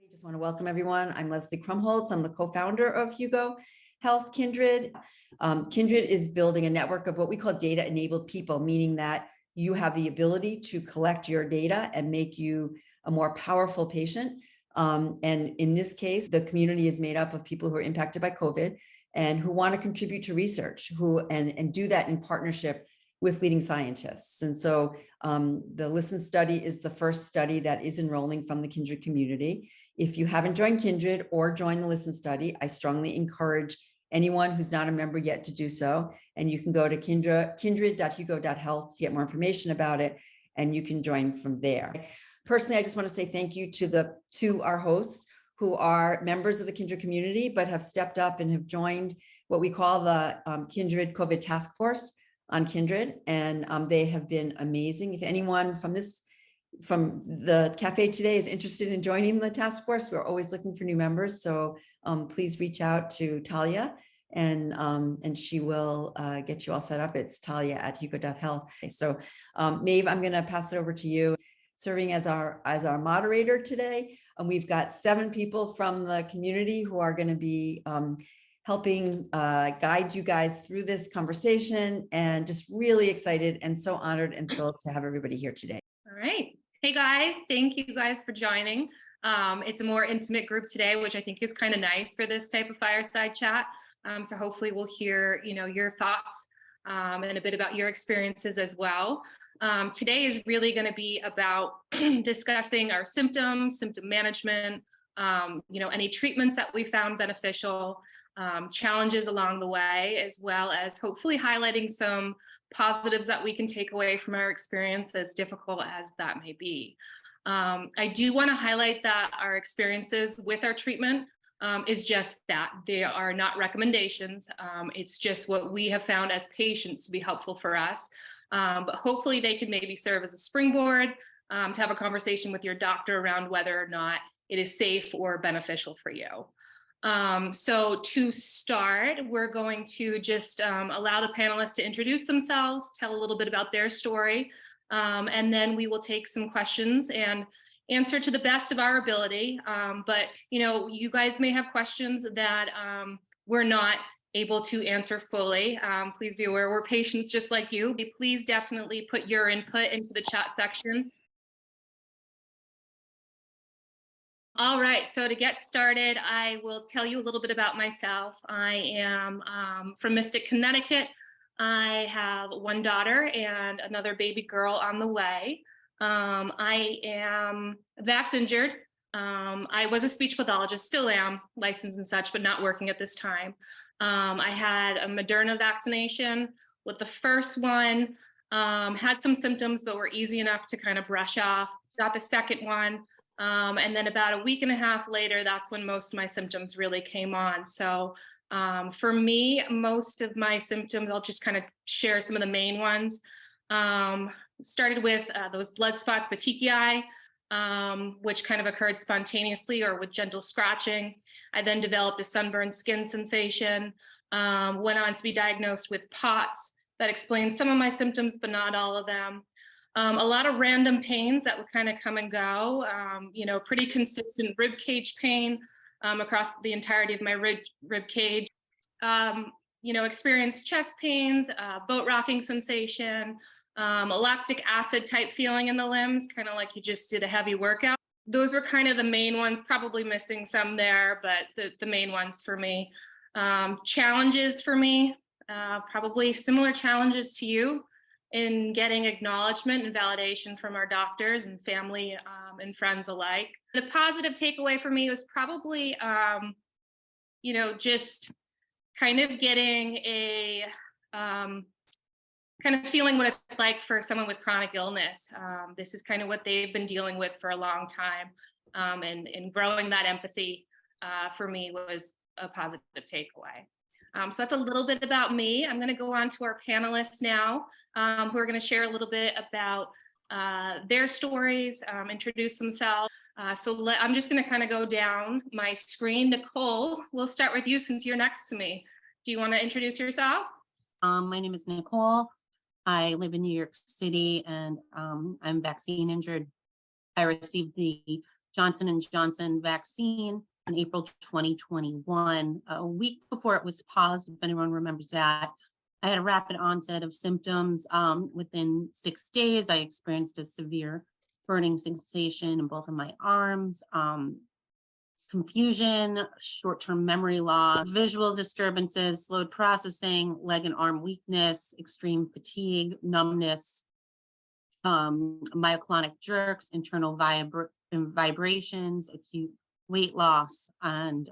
I just want to welcome everyone. I'm Leslie Krumholtz. I'm the co-founder of Hugo Health Kindred. Kindred is building a network of what we call data-enabled people, meaning that you have the ability to collect your data and make you a more powerful patient. And in this case, the community is made up of people who are impacted by COVID and who want to contribute to research, and do that in partnership with leading scientists. And so the Listen study is the first study that is enrolling from the Kindred community. If you haven't joined Kindred or joined the Listen study, I strongly encourage anyone who's not a member yet to do so. And you can go to kindred.hugo.health to get more information about it, and you can join from there. Personally, I just want to say thank you to our hosts who are members of the Kindred community, but have stepped up and have joined what we call the Kindred COVID Task Force on Kindred, and they have been amazing. If anyone from the Café today is interested in joining the task force, we're always looking for new members. So please reach out to Talia, and she will get you all set up. It's talia@hugo.health. So Maeve, I'm going to pass it over to you, serving as our moderator today. And we've got 7 people from the community who are going to be helping guide you guys through this conversation, and just really excited and so honored and thrilled to have everybody here today. All right. Hey guys, thank you guys for joining. It's a more intimate group today, which I think is kind of nice for this type of fireside chat. So hopefully we'll hear, your thoughts and a bit about your experiences as well. Today is really going to be about discussing our symptom management, any treatments that we found beneficial, challenges along the way, as well as hopefully highlighting some positives that we can take away from our experience, as difficult as that may be. I do want to highlight that our experiences with our treatment is just that. They are not recommendations. It's just what we have found as patients to be helpful for us. But hopefully they can maybe serve as a springboard to have a conversation with your doctor around whether or not it is safe or beneficial for you. So to start, we're going to just allow the panelists to introduce themselves, tell a little bit about their story, and then we will take some questions and answer to the best of our ability. But you guys may have questions that we're not able to answer fully. Please be aware we're patients just like you. Please definitely put your input into the chat section. All right, so to get started, I will tell you a little bit about myself. I am from Mystic, Connecticut. I have 1 daughter and another baby girl on the way. I am vax injured. I was a speech pathologist, still am, licensed and such, but not working at this time. I had a Moderna vaccination with the first one, had some symptoms, but were easy enough to kind of brush off. Got the second one. And then about a week and a half later, that's when most of my symptoms really came on. So for me, most of my symptoms, I'll just kind of share some of the main ones. Started with those blood spots, petechiae, which kind of occurred spontaneously or with gentle scratching. I then developed a sunburned skin sensation, went on to be diagnosed with POTS. That explains some of my symptoms, but not all of them. A lot of random pains that would kind of come and go, pretty consistent rib cage pain across the entirety of my rib cage. Experienced chest pains, boat rocking sensation, a lactic acid type feeling in the limbs, kind of like you just did a heavy workout. Those were kind of the main ones, probably missing some there, but the main ones for me. Challenges for me, probably similar challenges to you, in getting acknowledgement and validation from our doctors and family and friends alike. The positive takeaway for me was probably, just kind of getting a, kind of feeling what it's like for someone with chronic illness. This is kind of what they've been dealing with for a long time. And growing that empathy for me was a positive takeaway. So that's a little bit about me. I'm going to go on to our panelists now, who are going to share a little bit about their stories, introduce themselves. I'm just going to kind of go down my screen. Nicole, we'll start with you since you're next to me. Do you want to introduce yourself? My name is Nicole. I live in New York City, and I'm vaccine injured. I received the Johnson & Johnson vaccine in April 2021, a week before it was paused, if anyone remembers that. I had a rapid onset of symptoms. Within 6 days, I experienced a severe burning sensation in both of my arms, confusion, short-term memory loss, visual disturbances, slowed processing, leg and arm weakness, extreme fatigue, numbness, myoclonic jerks, internal vibrations, acute weight loss, and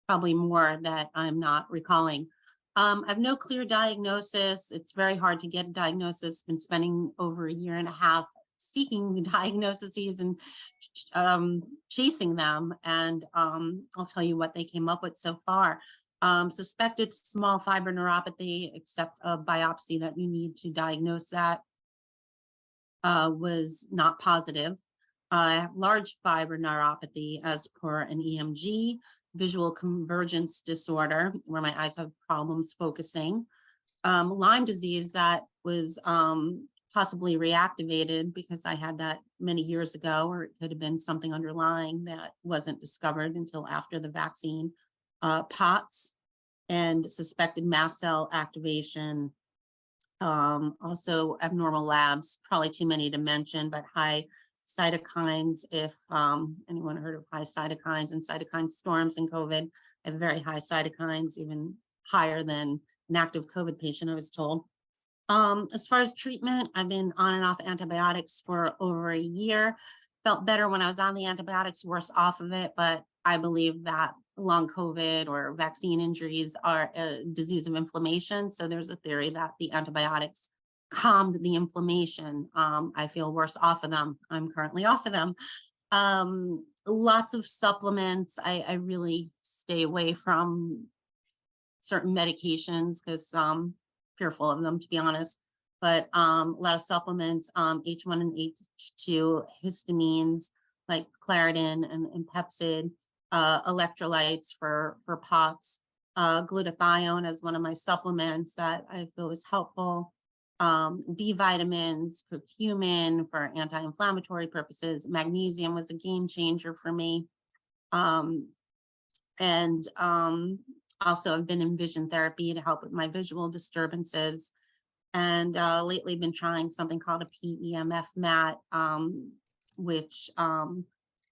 probably more that I'm not recalling. I have no clear diagnosis. It's very hard to get a diagnosis. Been spending over a year and a half seeking diagnoses and chasing them. And I'll tell you what they came up with so far. Suspected small fiber neuropathy, except a biopsy that you need to diagnose that was not positive. Large fiber neuropathy as per an EMG, visual convergence disorder, where my eyes have problems focusing. Lyme disease that was possibly reactivated because I had that many years ago, or it could have been something underlying that wasn't discovered until after the vaccine. POTS and suspected mast cell activation. Also abnormal labs, probably too many to mention, but high cytokines. If anyone heard of high cytokines and cytokine storms in COVID, I have very high cytokines, even higher than an active COVID patient, I was told. As far as treatment, I've been on and off antibiotics for over a year. Felt better when I was on the antibiotics, worse off of it, but I believe that long COVID or vaccine injuries are a disease of inflammation. So there's a theory that the antibiotics calmed the inflammation. I feel worse off of them. I'm currently off of them. Lots of supplements. I really stay away from certain medications because fearful of them, to be honest, but a lot of supplements, H1 and H2, histamines like Claritin and Pepsid, electrolytes for POTS, glutathione as one of my supplements that I feel is helpful, B vitamins, curcumin for anti-inflammatory purposes, magnesium was a game changer for me, also, I've been in vision therapy to help with my visual disturbances. And lately been trying something called a PEMF mat, which is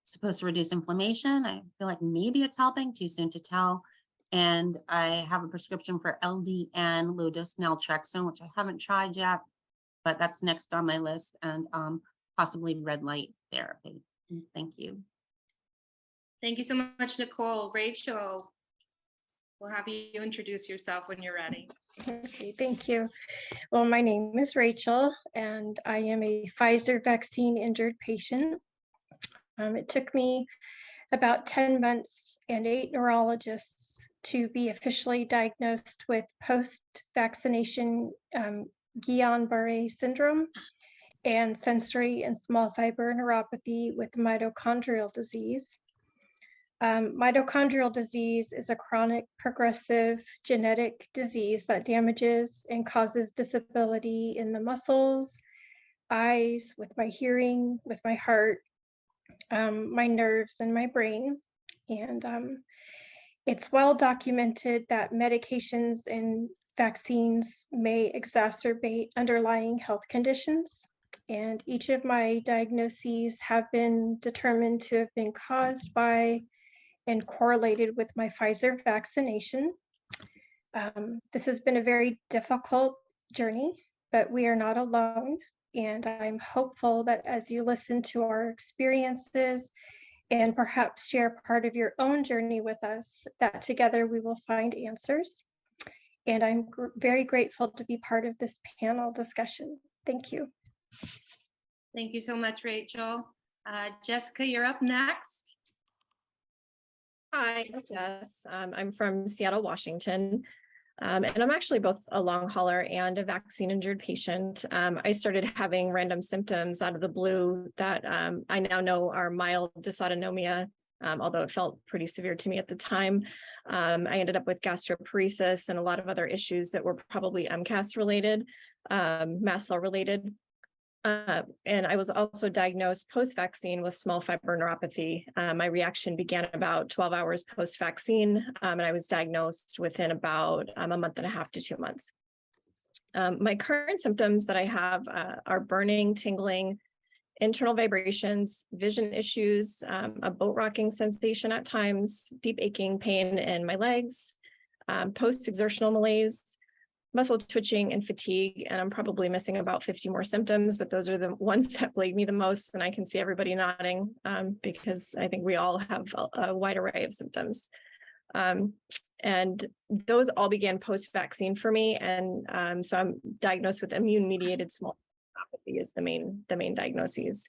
supposed to reduce inflammation. I feel like maybe it's helping, too soon to tell. And I have a prescription for LDN, low dose naltrexone, which I haven't tried yet, but that's next on my list, and possibly red light therapy. Thank you. Thank you so much, Nicole. Rachel, we'll have you introduce yourself when you're ready. Okay, thank you. Well, my name is Rachel, and I am a Pfizer vaccine injured patient. It took me about 10 months and 8 neurologists to be officially diagnosed with post-vaccination Guillain-Barré syndrome and sensory and small fiber neuropathy with mitochondrial disease. Mitochondrial disease is a chronic, progressive genetic disease that damages and causes disability in the muscles, eyes, with my hearing, with my heart, my nerves, and my brain. And it's well documented that medications and vaccines may exacerbate underlying health conditions. And each of my diagnoses have been determined to have been caused by and correlated with my Pfizer vaccination. This has been a very difficult journey, but we are not alone. And I'm hopeful that as you listen to our experiences and perhaps share part of your own journey with us, that together we will find answers. And I'm very grateful to be part of this panel discussion. Thank you. Thank you so much, Rachel. Jessica, you're up next. Hi, I'm Jess. I'm from Seattle, Washington, and I'm actually both a long hauler and a vaccine injured patient. I started having random symptoms out of the blue that I now know are mild dysautonomia, although it felt pretty severe to me at the time. I ended up with gastroparesis and a lot of other issues that were probably MCAS related, mast cell related. and I was also diagnosed post-vaccine with small fiber neuropathy. My reaction began about 12 hours post-vaccine, and I was diagnosed within about a month and a half to 2 months. My current symptoms that I have are burning, tingling, internal vibrations, vision issues, a boat rocking sensation at times, deep aching pain in my legs, post-exertional malaise, muscle twitching, and fatigue. And I'm probably missing about 50 more symptoms, but those are the ones that plague me the most. And I can see everybody nodding because I think we all have a wide array of symptoms. And those all began post-vaccine for me. And so I'm diagnosed with immune-mediated small neuropathy is the main diagnoses.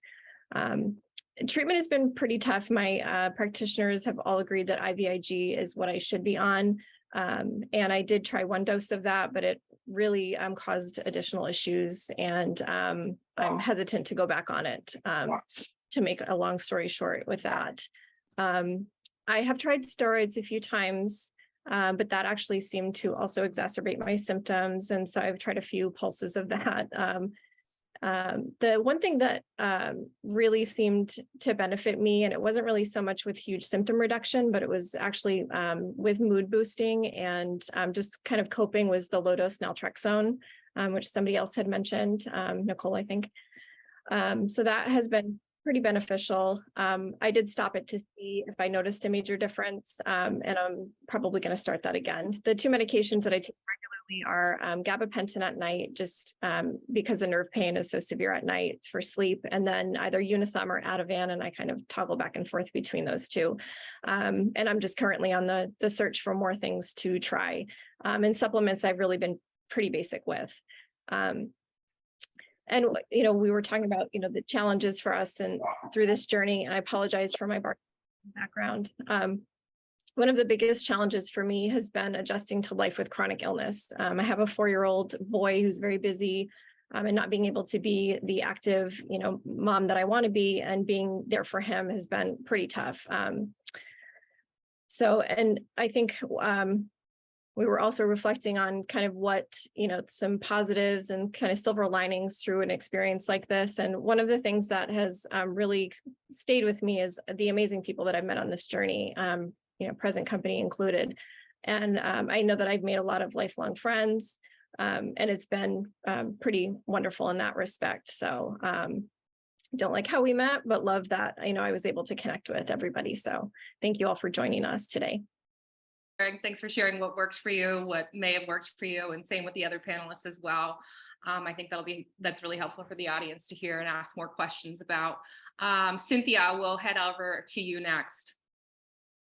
Treatment has been pretty tough. My practitioners have all agreed that IVIG is what I should be on. And I did try 1 dose of that, but it really caused additional issues. And I'm hesitant to go back on it, to make a long story short with that. I have tried steroids a few times, but that actually seemed to also exacerbate my symptoms. And so I've tried a few pulses of that. The one thing that really seemed to benefit me, and it wasn't really so much with huge symptom reduction, but it was actually with mood boosting and just kind of coping, was the low-dose naltrexone, which somebody else had mentioned, Nicole, I think. So that has been pretty beneficial. I did stop it to see if I noticed a major difference, and I'm probably going to start that again. The 2 medications that I take regularly are gabapentin at night, just because the nerve pain is so severe at night for sleep, and then either Unisom or Ativan, and I kind of toggle back and forth between those two. And I'm just currently on the search for more things to try. And supplements I've really been pretty basic with. And, we were talking about, the challenges for us and through this journey, and I apologize for my background. One of the biggest challenges for me has been adjusting to life with chronic illness. I have a 4-year-old boy who's very busy, and not being able to be the active, mom that I want to be, and being there for him has been pretty tough. And I think, we were also reflecting on kind of what, some positives and kind of silver linings through an experience like this. And one of the things that has really stayed with me is the amazing people that I've met on this journey, present company included. And I know that I've made a lot of lifelong friends, and it's been pretty wonderful in that respect. So don't like how we met, but love that, I was able to connect with everybody. So thank you all for joining us today. Thanks for sharing what works for you, what may have worked for you, and same with the other panelists as well. I think that's really helpful for the audience to hear and ask more questions about. Cynthia, we'll head over to you next.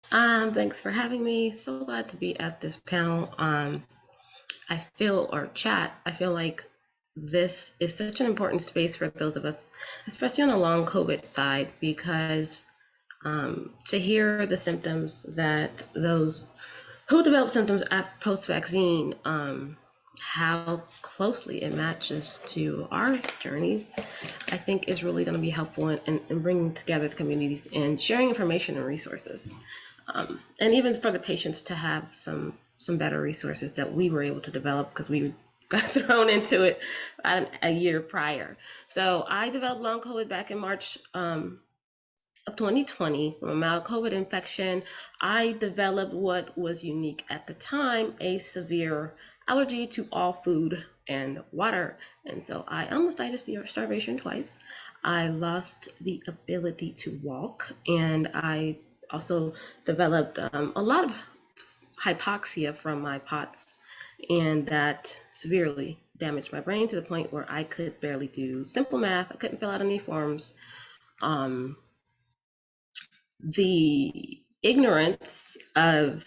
Thanks for having me. So glad to be at this panel. I feel like this is such an important space for those of us, especially on the long COVID side, because to hear the symptoms that those who develop symptoms at post-vaccine, how closely it matches to our journeys, I think is really going to be helpful in bringing together the communities and sharing information and resources. And even for the patients to have some better resources that we were able to develop because we got thrown into it a year prior. So I developed long COVID back in March of 2020 from a mild COVID infection. I developed what was unique at the time, a severe allergy to all food and water. And so I almost died of starvation twice. I lost the ability to walk, and I also developed a lot of hypoxia from my POTS, and that severely damaged my brain to the point where I could barely do simple math. I couldn't fill out any forms. The ignorance of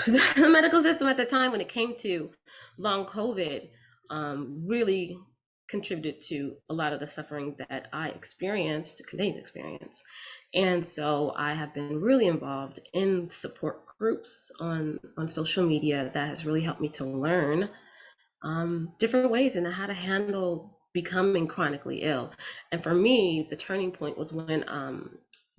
the medical system at the time when it came to long COVID really contributed to a lot of the suffering that I experienced, to continue to experience. And so I have been really involved in support groups on social media that has really helped me to learn different ways in how to handle becoming chronically ill. And for me, the turning point was when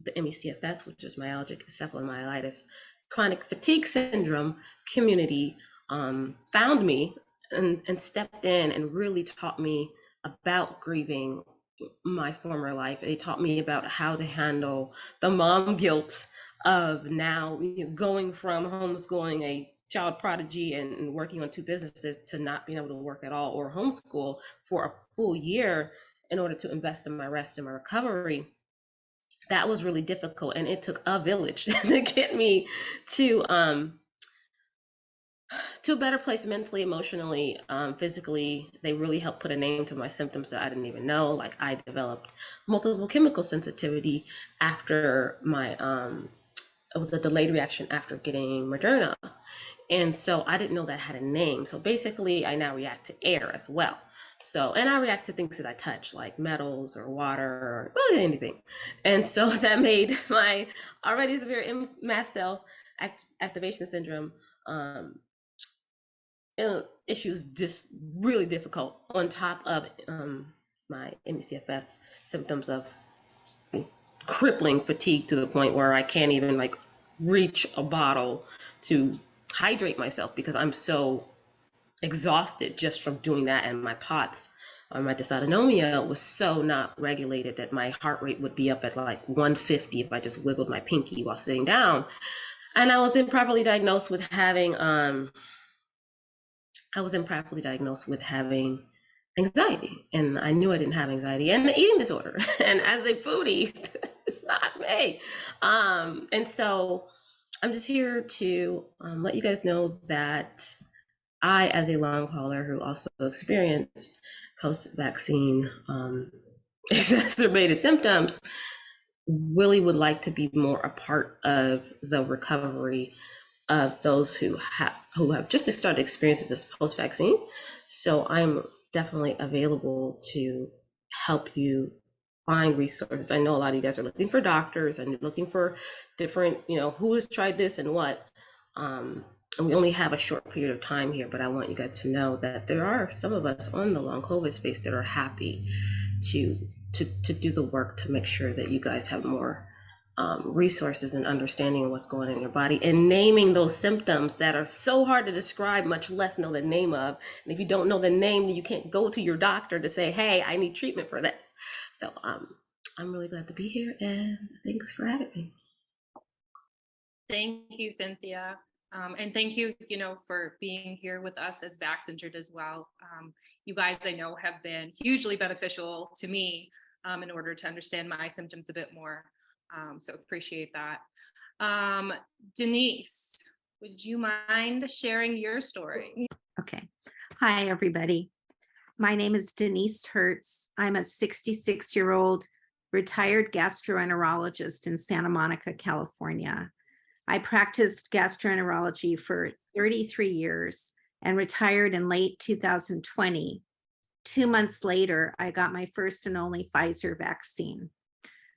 the MECFS, which is myalgic encephalomyelitis chronic fatigue syndrome community, found me and stepped in and really taught me about grieving my former life. They taught me about how to handle the mom guilt of now going from homeschooling a child prodigy and working on 2 businesses to not being able to work at all or homeschool for a full year in order to invest in my rest and my recovery. That was really difficult, and it took a village to get me to a better place mentally, emotionally, physically. They really helped put a name to my symptoms that I didn't even know. Like, I developed multiple chemical sensitivity after my it was a delayed reaction after getting Moderna. And so I didn't know that had a name. So basically I now react to air as well. So, and I react to things that I touch, like metals or water or really anything. And so that made my already severe mast cell activation syndrome issues just really difficult, on top of my ME/CFS symptoms of crippling fatigue to the point where I can't even like reach a bottle to hydrate myself because I'm so exhausted just from doing that. And my POTS, my dysautonomia, was so not regulated that my heart rate would be up at like 150 if I just wiggled my pinky while sitting down. And I was improperly diagnosed with having anxiety, and I knew I didn't have anxiety and the eating disorder. And as a foodie, it's not me. And so I'm just here to let you guys know that I, as a long hauler who also experienced post-vaccine exacerbated symptoms, really would like to be more a part of the recovery of those who have just started experiencing this post-vaccine. So I'm definitely available to help you find resources. I know a lot of you guys are looking for doctors and looking for different, who has tried this and what. And we only have a short period of time here, but I want you guys to know that there are some of us on the long COVID space that are happy to do the work to make sure that you guys have more resources and understanding of what's going on in your body and naming those symptoms that are so hard to describe, much less know the name of. And if you don't know the name, then you can't go to your doctor to say, hey, I need treatment for this. So I'm really glad to be here, and thanks for having me. Thank you, Cynthia. And thank you, for being here with us as Vaxxinjured as well. You guys, I know, have been hugely beneficial to me in order to understand my symptoms a bit more. So appreciate that. Denise, would you mind sharing your story? Okay. Hi, everybody. My name is Denise Hertz. I'm a 66-year-old retired gastroenterologist in Santa Monica, California. I practiced gastroenterology for 33 years and retired in late 2020. 2 months later, I got my first and only Pfizer vaccine.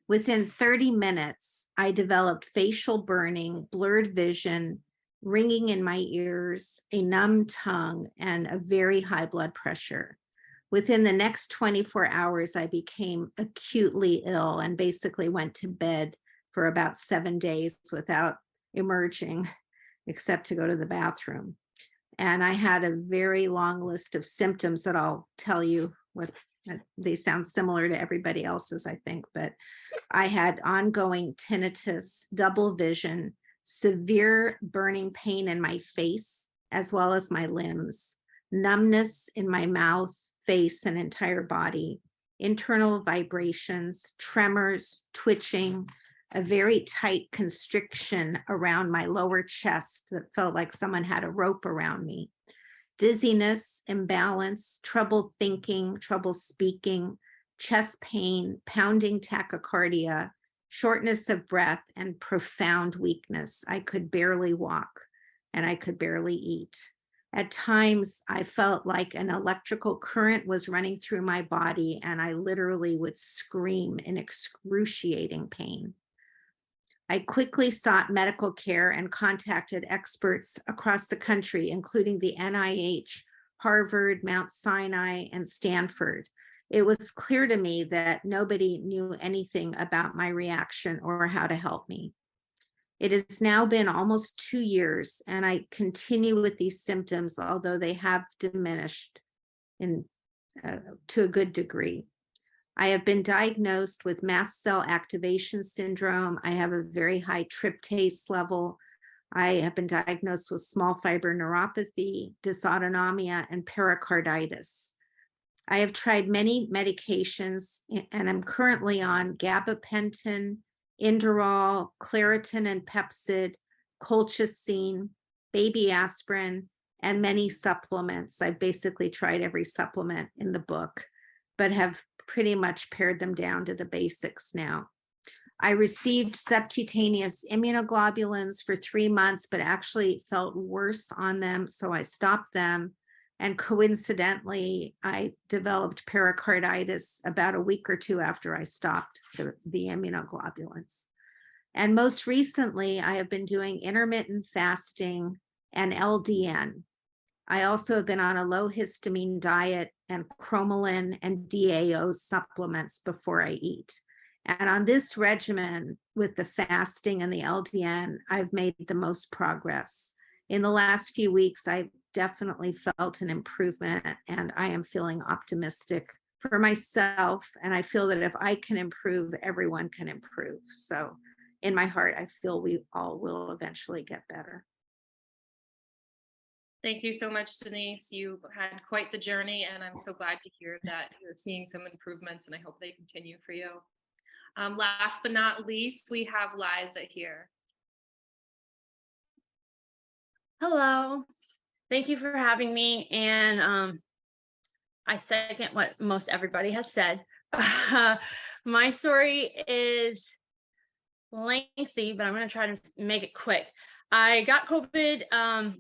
Within 30 minutes, I developed facial burning, blurred vision, ringing in my ears, a numb tongue, and a very high blood pressure. Within the next 24 hours, I became acutely ill and basically went to bed for about 7 days without emerging, except to go to the bathroom. And I had a very long list of symptoms that I'll tell you what they sound similar to everybody else's, I think, but I had ongoing tinnitus, double vision, severe burning pain in my face, as well as my limbs, numbness in my mouth, face, and entire body, internal vibrations, tremors, twitching, a very tight constriction around my lower chest that felt like someone had a rope around me, dizziness, imbalance, trouble thinking, trouble speaking, chest pain, pounding tachycardia, shortness of breath, and profound weakness. I could barely walk and I could barely eat. At times, I felt like an electrical current was running through my body and I literally would scream in excruciating pain. I quickly sought medical care and contacted experts across the country, including the NIH, Harvard, Mount Sinai, and Stanford. It was clear to me that nobody knew anything about my reaction or how to help me. It has now been almost 2 years, and I continue with these symptoms, although they have diminished in to a good degree. I have been diagnosed with mast cell activation syndrome. I have a very high tryptase level. I have been diagnosed with small fiber neuropathy, dysautonomia, and pericarditis. I have tried many medications and I'm currently on gabapentin, Inderal, Claritin and Pepcid, colchicine, baby aspirin, and many supplements. I've basically tried every supplement in the book, but have pretty much pared them down to the basics now. I received subcutaneous immunoglobulins for 3 months, but actually felt worse on them, so I stopped them. And coincidentally, I developed pericarditis about a week or two after I stopped the immunoglobulins. And most recently, I have been doing intermittent fasting and LDN. I also have been on a low histamine diet and cromolyn and DAO supplements before I eat. And on this regimen with the fasting and the LDN, I've made the most progress. In the last few weeks, I've definitely felt an improvement and I am feeling optimistic for myself. And I feel that if I can improve, everyone can improve. So in my heart, I feel we all will eventually get better. Thank you so much, Denise. You had quite the journey, and I'm so glad to hear that you're seeing some improvements, and I hope they continue for you. Last but not least, we have Liza here. Hello, thank you for having me. And I second what most everybody has said. My story is lengthy, but I'm going to try to make it quick. I got COVID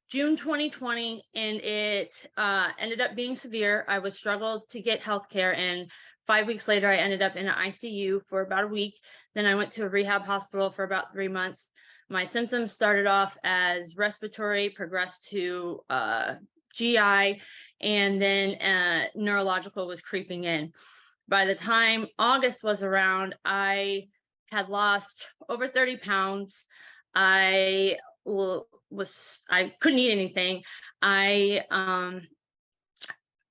June 2020, and it ended up being severe. I was struggled to get healthcare, and 5 weeks later, I ended up in an ICU for about a week. Then I went to a rehab hospital for about 3 months. My symptoms started off as respiratory, progressed to GI, and then neurological was creeping in. By the time August was around, I had lost over 30 pounds. I couldn't eat anything. I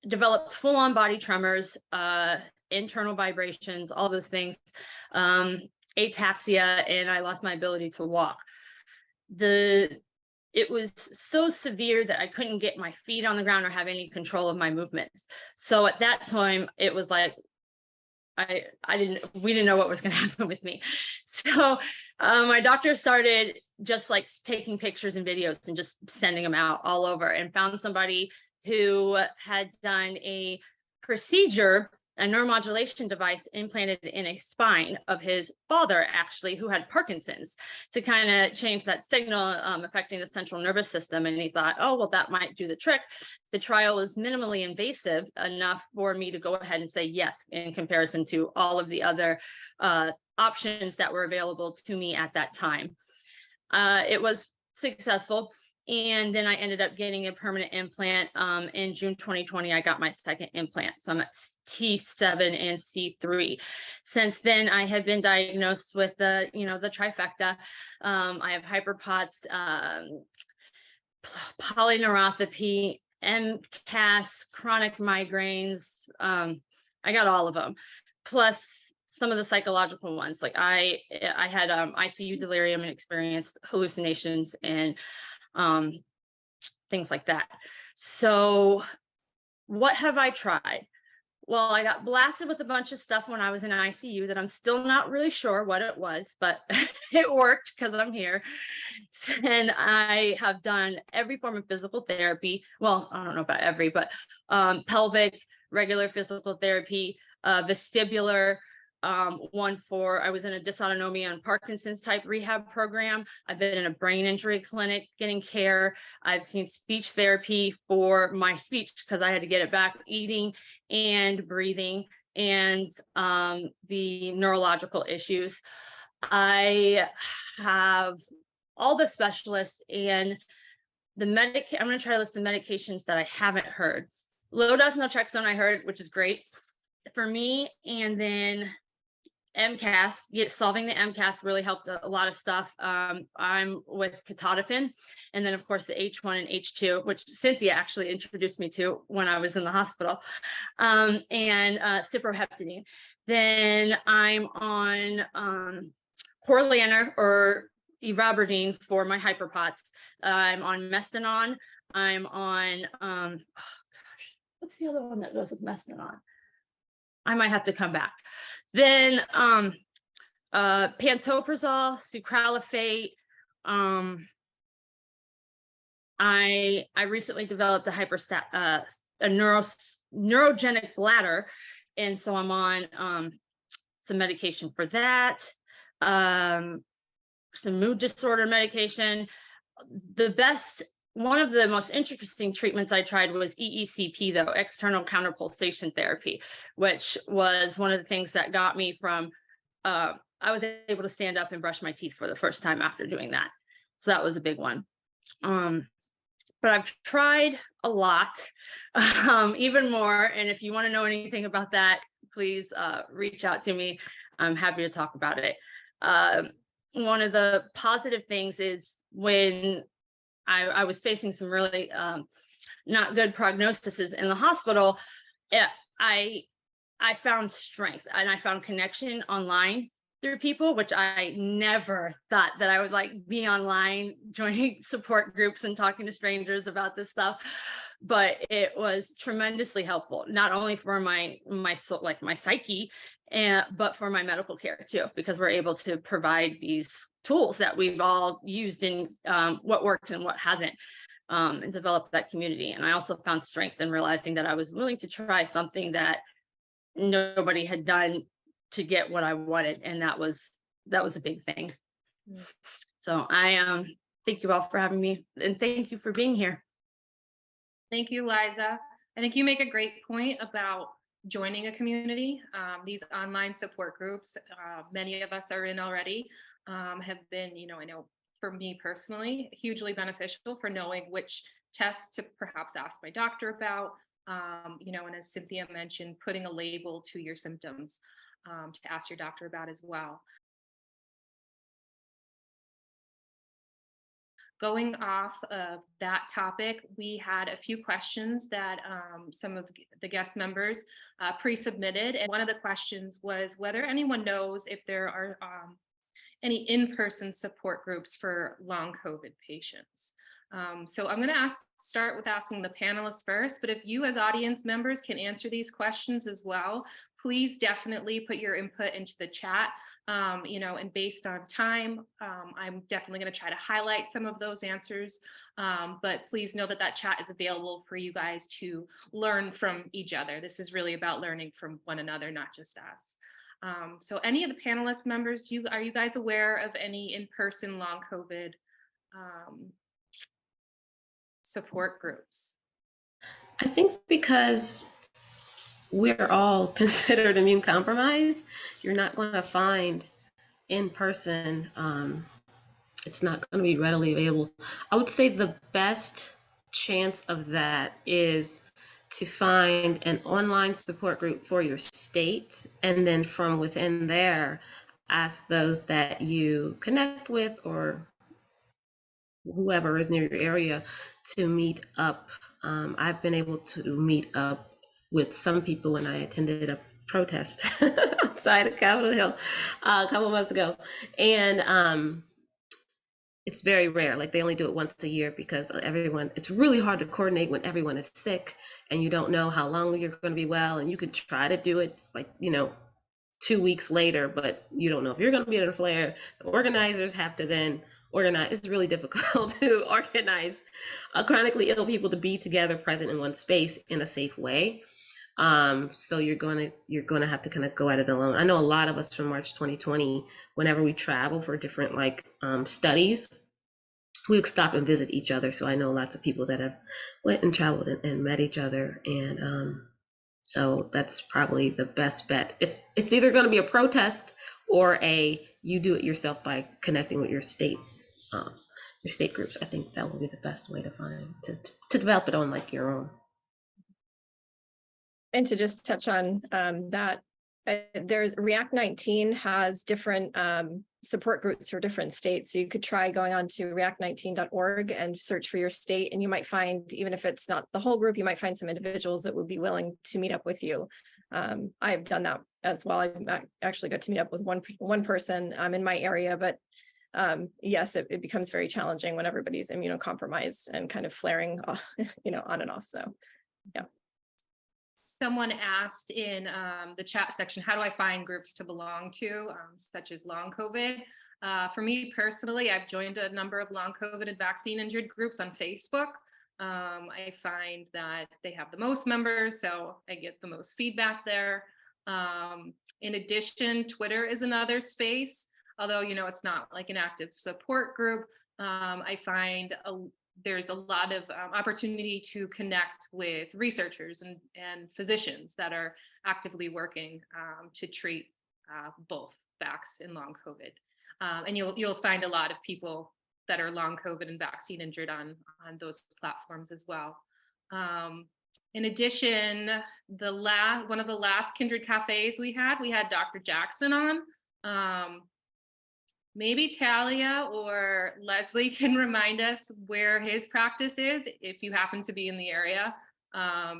developed full-on body tremors, internal vibrations, all those things, ataxia, and I lost my ability to walk. It was so severe that I couldn't get my feet on the ground or have any control of my movements. So at that time, it was like we didn't know what was going to happen with me. So my doctor started just like taking pictures and videos and just sending them out all over, and found somebody who had done a procedure, a neuromodulation device implanted in a spine of his father, actually, who had Parkinson's, to kind of change that signal affecting the central nervous system. And he thought, oh, well, that might do the trick. The trial was minimally invasive enough for me to go ahead and say yes, in comparison to all of the other options that were available to me at that time. It was successful. And then I ended up getting a permanent implant. In June 2020, I got my second implant. So I'm at T7 and C3. Since then, I have been diagnosed with the trifecta. I have hyperpots, polyneuropathy, MCAS, chronic migraines. I got all of them, plus some of the psychological ones. Like I had ICU delirium and experienced hallucinations and things like that. So what have I tried? Well, I got blasted with a bunch of stuff when I was in ICU that I'm still not really sure what it was, but it worked because I'm here. And I have done every form of physical therapy. Well, I don't know about every, but pelvic, regular physical therapy, vestibular, I was in a dysautonomia and Parkinson's type rehab program. I've been in a brain injury clinic getting care. I've seen speech therapy for my speech because I had to get it back, eating and breathing, and the neurological issues. I have all the specialists, and I'm going to try to list the medications that I haven't heard. Low dose naltrexone I heard, which is great for me. And then MCAS, solving the MCAS really helped a lot of stuff. I'm with Ketotifen, and then of course the H1 and H2, which Cynthia actually introduced me to when I was in the hospital, and cyproheptadine. Then I'm on Horlaner or Ivabradine for my hyperpots. I'm on Mestinon. I'm on oh gosh, what's the other one that goes with Mestinon? I might have to come back. Then pantoprazole, sucralfate. I recently developed a neurogenic bladder, and so I'm on some medication for that. Some mood disorder medication. One of the most interesting treatments I tried was EECP, though, external counterpulsation therapy, which was one of the things that got me from, I was able to stand up and brush my teeth for the first time after doing that. So that was a big one. But I've tried a lot, even more. And if you want to know anything about that, please reach out to me. I'm happy to talk about it. One of the positive things is when I was facing some really not good prognoses in the hospital, I found strength and I found connection online through people, which I never thought that I would like be online, joining support groups and talking to strangers about this stuff. But it was tremendously helpful, not only for my psyche, but for my medical care too, because we're able to provide these tools that we've all used in what worked and what hasn't, and develop that community. And I also found strength in realizing that I was willing to try something that nobody had done to get what I wanted, and that was a big thing. So I thank you all for having me, and thank you for being here. Thank you, Liza. I think you make a great point about joining a community. These online support groups, many of us are in already, have been, I know for me personally, hugely beneficial for knowing which tests to perhaps ask my doctor about, and as Cynthia mentioned, putting a label to your symptoms to ask your doctor about as well. Going off of that topic, we had a few questions that some of the guest members pre-submitted. And one of the questions was whether anyone knows if there are any in-person support groups for long COVID patients. So I'm going to start with asking the panelists first, but if you as audience members can answer these questions as well, please definitely put your input into the chat. And based on time, I'm definitely going to try to highlight some of those answers, but please know that that chat is available for you guys to learn from each other. This is really about learning from one another, not just us. So any of the panelist members, are you guys aware of any in-person long COVID support groups? I think because we're all considered immune compromised, you're not going to find in person, it's not going to be readily available. I would say the best chance of that is to find an online support group for your state, and then from within there, ask those that you connect with or whoever is near your area to meet up. I've been able to meet up with some people when I attended a protest outside of Capitol Hill a couple months ago. And it's very rare. Like, they only do it once a year because it's really hard to coordinate when everyone is sick and you don't know how long you're going to be well. And you could try to do it 2 weeks later, but you don't know if you're going to be in a flare. The organizers have to then organize. It's really difficult to organize chronically ill people to be together, present in one space in a safe way. So you're going to have to kind of go at it alone. I know a lot of us from March 2020, whenever we travel for different studies, we would stop and visit each other. So I know lots of people that have went and traveled and met each other. And so that's probably the best bet. If it's either going to be a protest or you do it yourself by connecting with your state groups, I think that will be the best way to find to develop it on your own. And to just touch on that, There's React 19 has different support groups for different states. So you could try going on to react19.org and search for your state, and you might find, even if it's not the whole group, you might find some individuals that would be willing to meet up with you. I've done that as well. I've actually got to meet up with one person in my area, but yes, it becomes very challenging when everybody's immunocompromised and kind of flaring, on and off. So, yeah. Someone asked in the chat section, how do I find groups to belong to, such as long COVID? For me personally, I've joined a number of long COVID and vaccine injured groups on Facebook. I find that they have the most members, so I get the most feedback there. In addition, Twitter is another space, although, it's not like an active support group. I find there's a lot of opportunity to connect with researchers and physicians that are actively working to treat both vax and long COVID. And you'll find a lot of people that are long COVID and vaccine injured on those platforms as well. In addition, one of the last Kindred cafes we had Dr. Jackson on. Maybe Talia or Leslie can remind us where his practice is, if you happen to be in the area.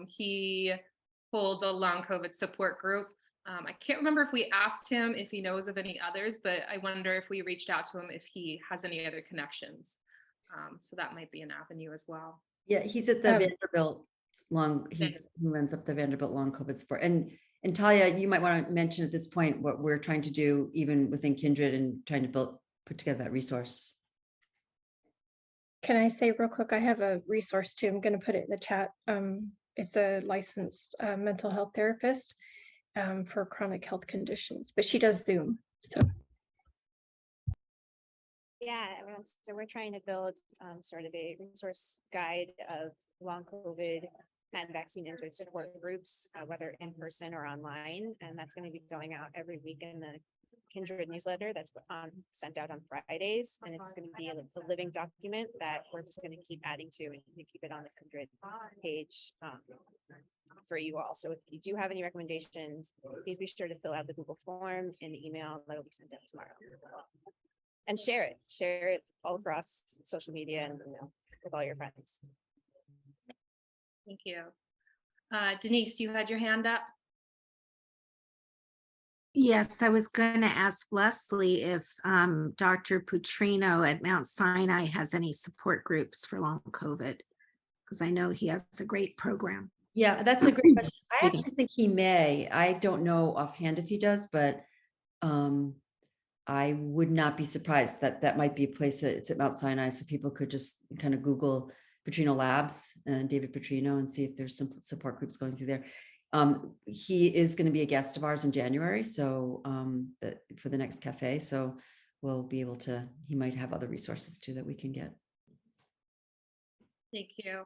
He holds a long COVID support group. I can't remember if we asked him if he knows of any others, but I wonder if we reached out to him if he has any other connections. So that might be an avenue as well. Yeah, he's at the Vanderbilt he runs up the Vanderbilt long COVID support. And Talia, you might want to mention at this point what we're trying to do, even within Kindred, and trying to put together that resource. Can I say real quick, I have a resource too. I'm going to put it in the chat. It's a licensed mental health therapist for chronic health conditions, but she does Zoom. So. Yeah, everyone. So we're trying to build sort of a resource guide of long COVID and vaccine injured support groups, whether in person or online. And that's going to be going out every week in the Kindred newsletter that's sent out on Fridays. And it's going to be a living document that we're just going to keep adding to, and you keep it on the Kindred page for you all. So if you do have any recommendations, please be sure to fill out the Google form in the email that will be sent out tomorrow. And share it all across social media and with all your friends. Thank you. Denise, you had your hand up. Yes, I was going to ask Leslie if Dr. Putrino at Mount Sinai has any support groups for long COVID, because I know he has a great program. Yeah, that's a great question. I actually think he may. I don't know offhand if he does, but I would not be surprised that might be a place. It's at Mount Sinai, so people could just kind of Google Putrino Labs and David Putrino and see if there's some support groups going through there. He is going to be a guest of ours in January, so for the next cafe. So we'll be able to. He might have other resources too that we can get. Thank you.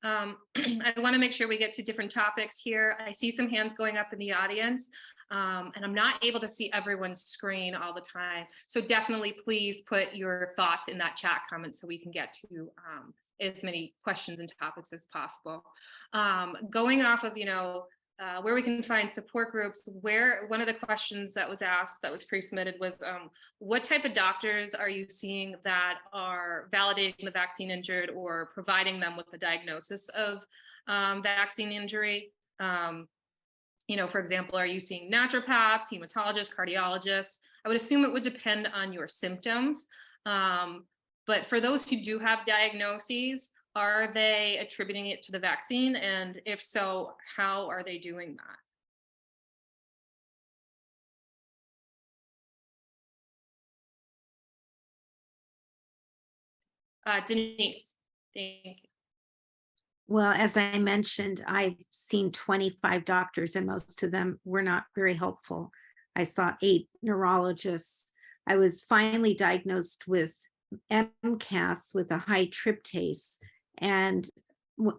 I want to make sure we get to different topics here. I see some hands going up in the audience, and I'm not able to see everyone's screen all the time. So definitely please put your thoughts in that chat comment so we can get to as many questions and topics as possible. Going off of, where we can find support groups, one of the questions that was asked that was pre-submitted was, what type of doctors are you seeing that are validating the vaccine injured or providing them with a diagnosis of vaccine injury? For example, are you seeing naturopaths, hematologists, cardiologists? I would assume it would depend on your symptoms. But for those who do have diagnoses, are they attributing it to the vaccine? And if so, how are they doing that? Denise, thank you. Well, as I mentioned, I've seen 25 doctors and most of them were not very helpful. I saw 8 neurologists. I was finally diagnosed with MCAS with a high tryptase. And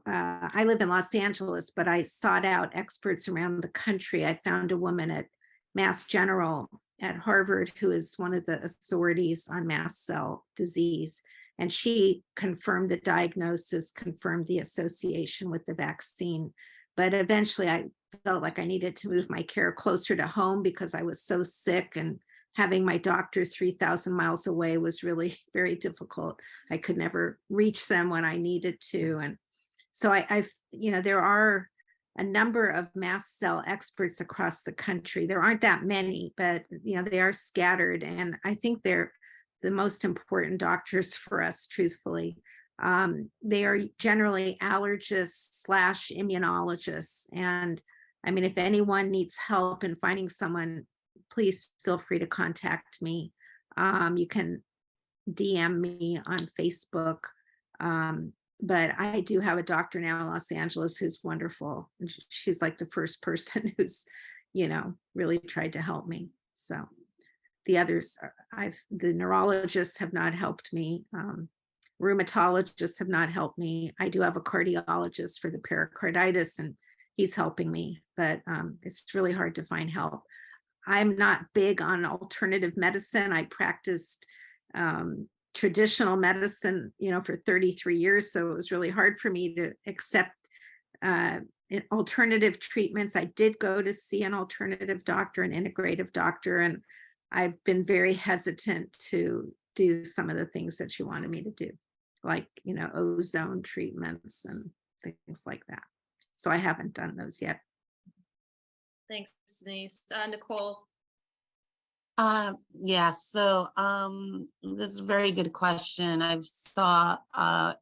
I live in Los Angeles, but I sought out experts around the country. I found a woman at Mass General at Harvard who is one of the authorities on mast cell disease. And she confirmed the diagnosis, confirmed the association with the vaccine. But eventually I felt like I needed to move my care closer to home because I was so sick, and having my doctor 3,000 miles away was really very difficult. I could never reach them when I needed to. And so I've, there are a number of mast cell experts across the country. There aren't that many, but they are scattered. And I think they're the most important doctors for us, truthfully. They are generally allergists / immunologists. And I mean, if anyone needs help in finding someone, please feel free to contact me. You can DM me on Facebook. But I do have a doctor now in Los Angeles who's wonderful. And she's like the first person who's, really tried to help me. So the others, the neurologists have not helped me. Rheumatologists have not helped me. I do have a cardiologist for the pericarditis, and he's helping me, but it's really hard to find help. I'm not big on alternative medicine. I practiced traditional medicine, for 33 years. So it was really hard for me to accept alternative treatments. I did go to see an alternative doctor, an integrative doctor, and I've been very hesitant to do some of the things that she wanted me to do, like, ozone treatments and things like that. So I haven't done those yet. Thanks, Denise. Nicole. Yeah, so that's a very good question. I've saw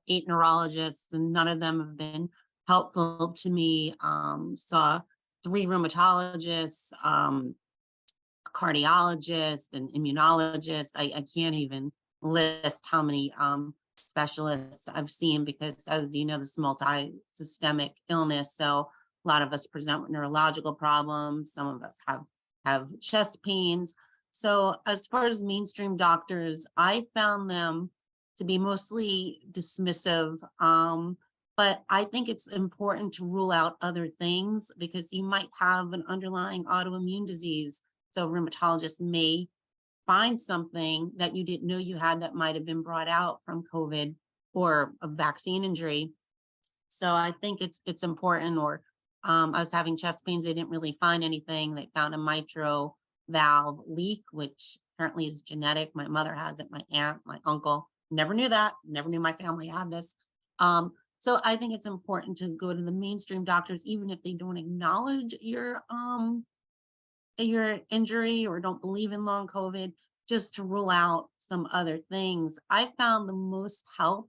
8 neurologists and none of them have been helpful to me. Saw 3 rheumatologists, cardiologist, and immunologist. I can't even list how many specialists I've seen, because as you know, this is multi-systemic illness. So a lot of us present with neurological problems. Some of us have chest pains. So as far as mainstream doctors, I found them to be mostly dismissive. But I think it's important to rule out other things, because you might have an underlying autoimmune disease. So rheumatologists may find something that you didn't know you had that might have been brought out from COVID or a vaccine injury. So I think it's important. Or I was having chest pains. They didn't really find anything. They found a mitral valve leak, which apparently is genetic. My mother has it, my aunt, my uncle. Never knew that. Never knew my family had this. So I think it's important to go to the mainstream doctors, even if they don't acknowledge your injury or don't believe in long COVID, just to rule out some other things. I found the most help,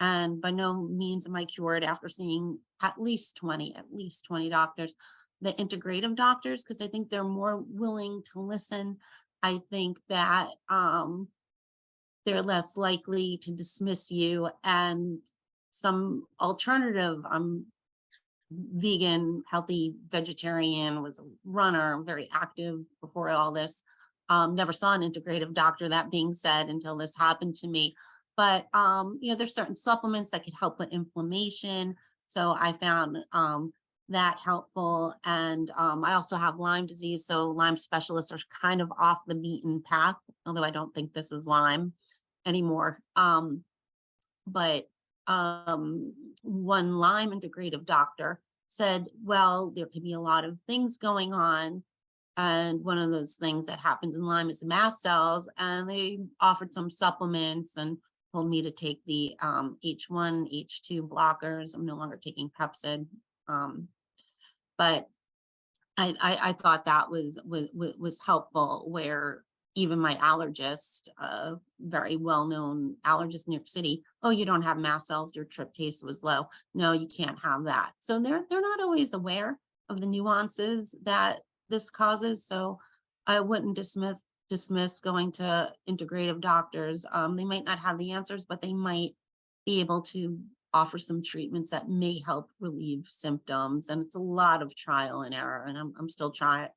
and by no means am I cured after seeing at least 20 doctors, the integrative doctors, because I think they're more willing to listen. I think that they're less likely to dismiss you. And some alternative, vegan, healthy vegetarian, was a runner, very active before all this. Never saw an integrative doctor, that being said, until this happened to me. But there's certain supplements that could help with inflammation. So I found that helpful. And I also have Lyme disease. So Lyme specialists are kind of off the beaten path, although I don't think this is Lyme anymore. But one Lyme integrative doctor said, well, there could be a lot of things going on. And one of those things that happens in Lyme is mast cells. And they offered some supplements and told me to take the H1, H2 blockers. I'm no longer taking Pepsid. But I thought that was helpful, where even my allergist, a very well-known allergist in New York City, oh, you don't have mast cells, your tryptase was low. No, you can't have that. So they're not always aware of the nuances that this causes. So I wouldn't dismiss going to integrative doctors. They might not have the answers, but they might be able to offer some treatments that may help relieve symptoms. And it's a lot of trial and error. And I'm still trying,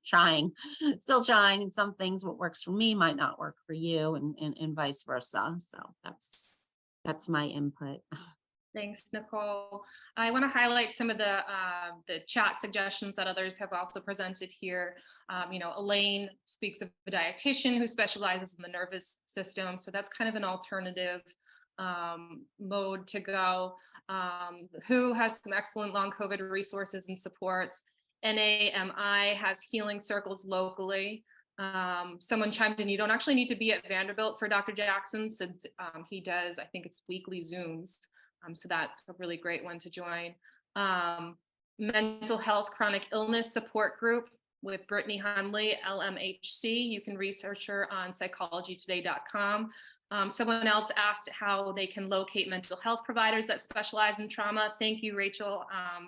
and some things, what works for me might not work for you, and vice versa. So that's my input. Thanks, Nicole. I want to highlight some of the chat suggestions that others have also presented here. Elaine speaks of a dietitian who specializes in the nervous system. So that's kind of an alternative mode to go. Who has some excellent long COVID resources and supports. NAMI has healing circles locally. Someone chimed in, you don't actually need to be at Vanderbilt for Dr. Jackson, since he does, I think it's weekly Zooms. So that's a really great one to join. Mental health chronic illness support group with Brittany Hundley, LMHC. You can research her on psychologytoday.com. Someone else asked how they can locate mental health providers that specialize in trauma. Thank you, Rachel,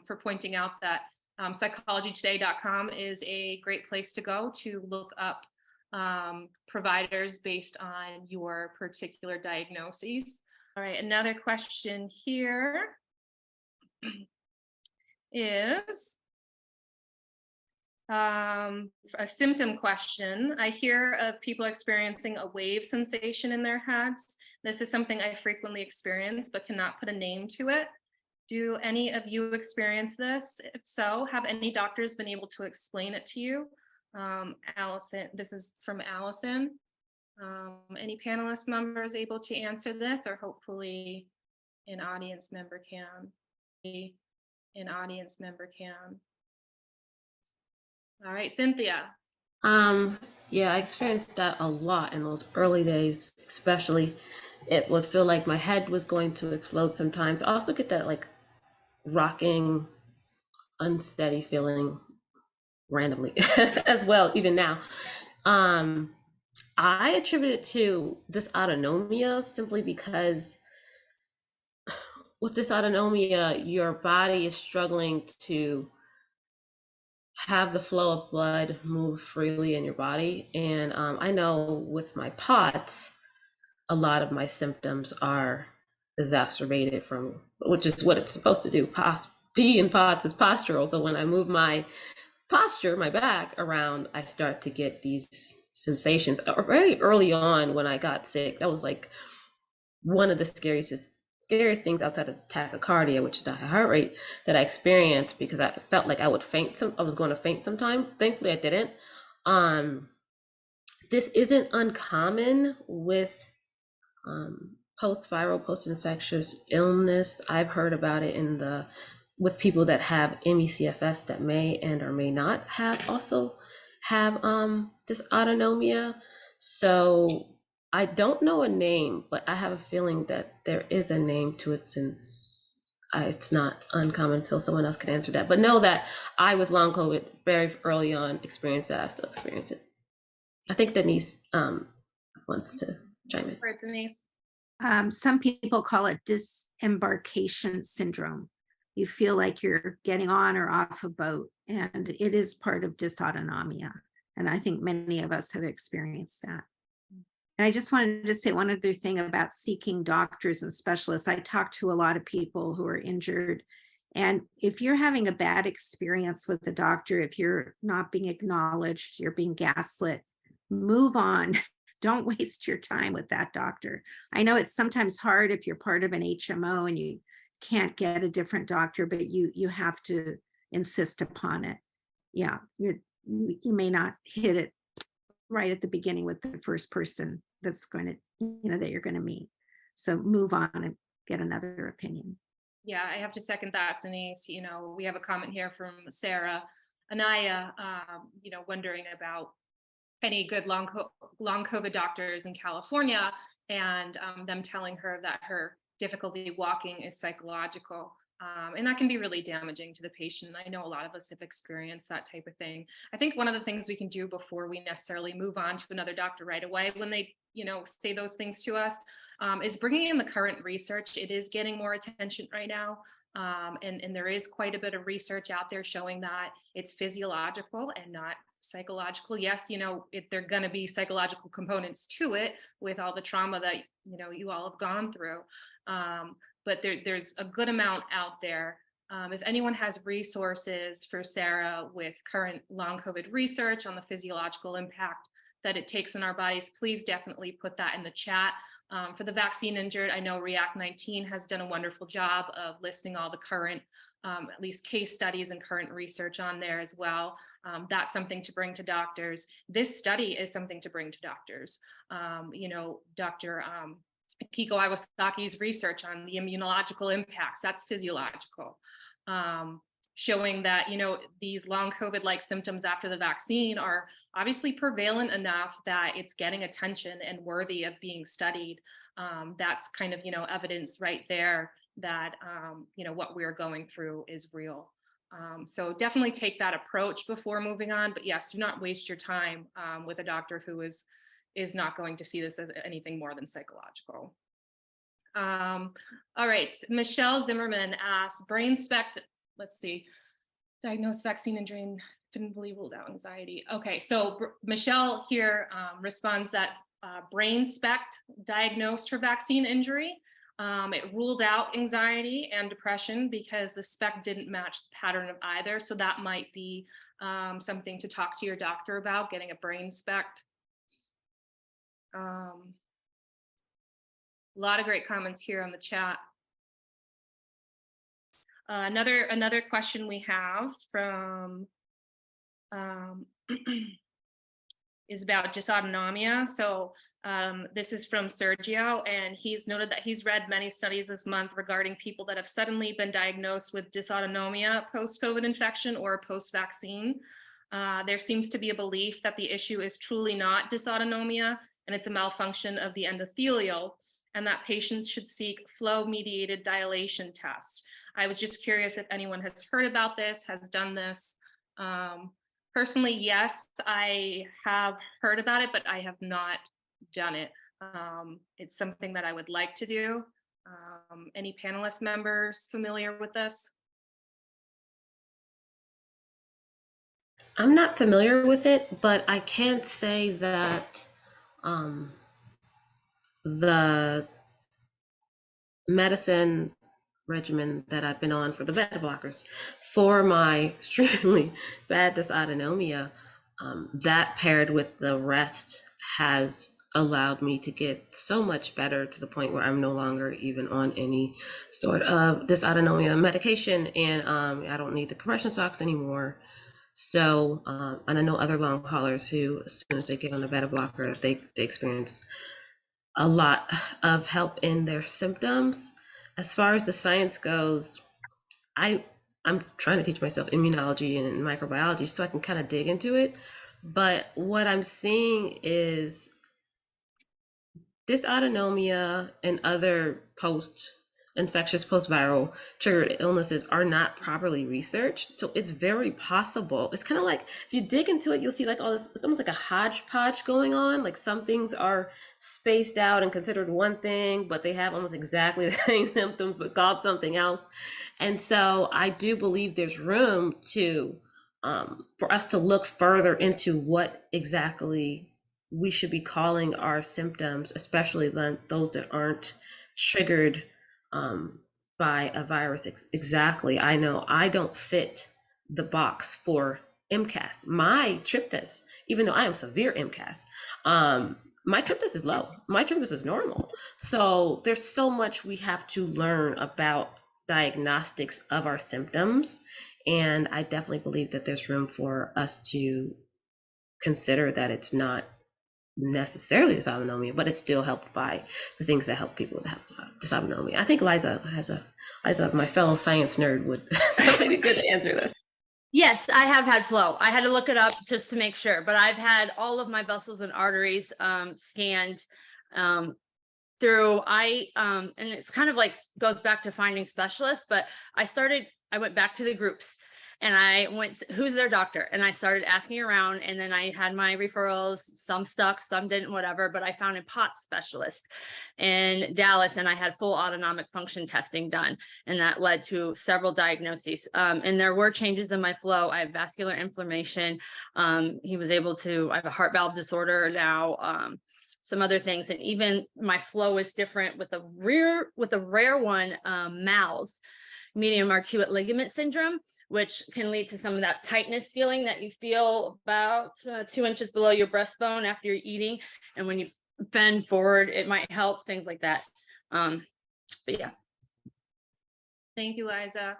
for pointing out that psychologytoday.com is a great place to go to look up providers based on your particular diagnoses. All right, another question here is a symptom question. I hear of people experiencing a wave sensation in their heads. This is something I frequently experience, but cannot put a name to it. Do any of you experience this? If so, have any doctors been able to explain it to you? Allison, this is from Allison. Any panelist members able to answer this, or hopefully an audience member can? An audience member can. All right, Cynthia. Yeah, I experienced that a lot in those early days, especially. It would feel like my head was going to explode sometimes. I also get that like rocking, unsteady feeling randomly as well, even now. I attribute it to dysautonomia simply because with dysautonomia, your body is struggling to have the flow of blood move freely in your body. And I know with my POTS, a lot of my symptoms are exacerbated from, which is what it's supposed to do. P in POTS is postural. So when I move my posture, my back around, I start to get these sensations. Very early on when I got sick, that was like one of the scariest things outside of tachycardia, which is the high heart rate, that I experienced, because I felt like I would faint. I was going to faint sometime. Thankfully, I didn't. This isn't uncommon with post-viral, post-infectious illness. I've heard about it with people that have ME/CFS that may and or may not have dysautonomia. So I don't know a name, but I have a feeling that there is a name to it, since it's not uncommon. So someone else could answer that. But know that I, with long COVID, very early on experienced that. I still experience it. I think Denise wants to chime in. For Denise. Some people call it disembarkation syndrome. You feel like you're getting on or off a boat, and it is part of dysautonomia. And I think many of us have experienced that. And I just wanted to say one other thing about seeking doctors and specialists. I talk to a lot of people who are injured. And if you're having a bad experience with the doctor, if you're not being acknowledged, you're being gaslit, move on. Don't waste your time with that doctor. I know it's sometimes hard if you're part of an HMO and you can't get a different doctor, but you have to insist upon it. Yeah, you may not hit it right at the beginning with the first person that's going to, that you're going to meet. So move on and get another opinion. Yeah, I have to second that, Denise. We have a comment here from Sarah Anaya, wondering about any good long COVID doctors in California, and them telling her that her difficulty walking is psychological. And that can be really damaging to the patient. I know a lot of us have experienced that type of thing. I think one of the things we can do before we necessarily move on to another doctor right away, when they, say those things to us, is bringing in the current research. It is getting more attention right now. And there is quite a bit of research out there showing that it's physiological and not psychological. Yes, there are going to be psychological components to it with all the trauma that, you all have gone through. But there's a good amount out there. If anyone has resources for Sarah with current long COVID research on the physiological impact that it takes in our bodies, please definitely put that in the chat. For the vaccine injured, I know React 19 has done a wonderful job of listing all the current, at least case studies and current research on there as well. That's something to bring to doctors. This study is something to bring to doctors. Dr. Kiko Iwasaki's research on the immunological impacts, that's physiological. showing that, these long COVID-like symptoms after the vaccine are obviously prevalent enough that it's getting attention and worthy of being studied. That's kind of, evidence right there that, what we're going through is real. So definitely take that approach before moving on. But yes, do not waste your time with a doctor who is not going to see this as anything more than psychological. All right, Michelle Zimmerman asks, brain spect, let's see, diagnosed vaccine injury and didn't believe ruled out anxiety. Okay, so Michelle here responds that brain spect diagnosed her vaccine injury. It ruled out anxiety and depression because the spec didn't match the pattern of either. So that might be something to talk to your doctor about, getting a brain spect. A lot of great comments here on the chat. Another question we have from is about dysautonomia. So this is from Sergio, and he's noted that he's read many studies this month regarding people that have suddenly been diagnosed with dysautonomia post-COVID infection or post-vaccine. There seems to be a belief that the issue is truly not dysautonomia, and it's a malfunction of the endothelial, and that patients should seek flow-mediated dilation tests. I was just curious if anyone has heard about this, has done this. Personally, yes, I have heard about it, but I have not done it. It's something that I would like to do. Any panelist members familiar with this? I'm not familiar with it, but I can say that the medicine regimen that I've been on for the beta blockers for my extremely bad dysautonomia, that paired with the rest has allowed me to get so much better to the point where I'm no longer even on any sort of dysautonomia medication, and I don't need the compression socks anymore. So, and I know other long haulers who, as soon as they get on the beta blocker, they experience a lot of help in their symptoms. As far as the science goes, I'm trying to teach myself immunology and microbiology so I can kind of dig into it. But what I'm seeing is dysautonomia and other post-infectious, post-viral triggered illnesses are not properly researched. So it's very possible. It's kind of like, if you dig into it, you'll see like all this, it's almost like a hodgepodge going on. Like some things are spaced out and considered one thing, but they have almost exactly the same symptoms, but called something else. And so I do believe there's room to, for us to look further into what exactly we should be calling our symptoms, especially those that aren't triggered by a virus exactly. I know I don't fit the box for MCAS. My tryptus, even though I am severe MCAS, my tryptus is low. My tryptus is normal. So there's so much we have to learn about diagnostics of our symptoms. And I definitely believe that there's room for us to consider that it's not necessarily dysautonomia, but it's still helped by the things that help people with dysautonomia. I think Liza, my fellow science nerd, would definitely be good to answer this. Yes, I have had flow. I had to look it up just to make sure, but I've had all of my vessels and arteries scanned through. And it's kind of like goes back to finding specialists, but I went back to the groups and I went, who's their doctor? And I started asking around, and then I had my referrals, some stuck, some didn't, whatever, but I found a POTS specialist in Dallas, and I had full autonomic function testing done. And that led to several diagnoses. And there were changes in my flow. I have vascular inflammation. He was able to, I have a heart valve disorder now, some other things. And even my flow is different with a rare one, MALS, medium arcuate ligament syndrome, which can lead to some of that tightness feeling that you feel about 2 inches below your breastbone after you're eating. And when you bend forward, it might help, things like that. But yeah. Thank you, Liza.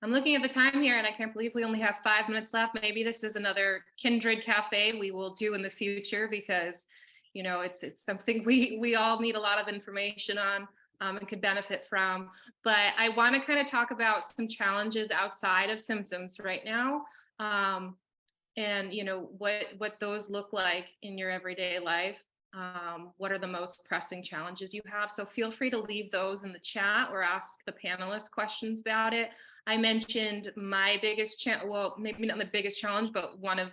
I'm looking at the time here and I can't believe we only have 5 minutes left. Maybe this is another Kindred Cafe we will do in the future, because, it's something we all need a lot of information on. and could benefit from. But I want to kind of talk about some challenges outside of symptoms right now. And what those look like in your everyday life. What are the most pressing challenges you have? So feel free to leave those in the chat or ask the panelists questions about it. I mentioned my biggest well, maybe not the biggest challenge, but one of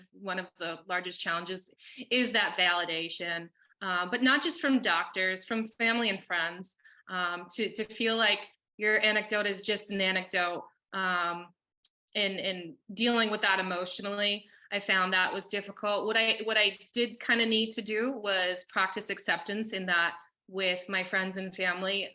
the largest challenges is that validation, but not just from doctors, from family and friends, to feel like your anecdote is just an anecdote, and dealing with that emotionally. I found that was difficult. What I did kind of need to do was practice acceptance in that with my friends and family.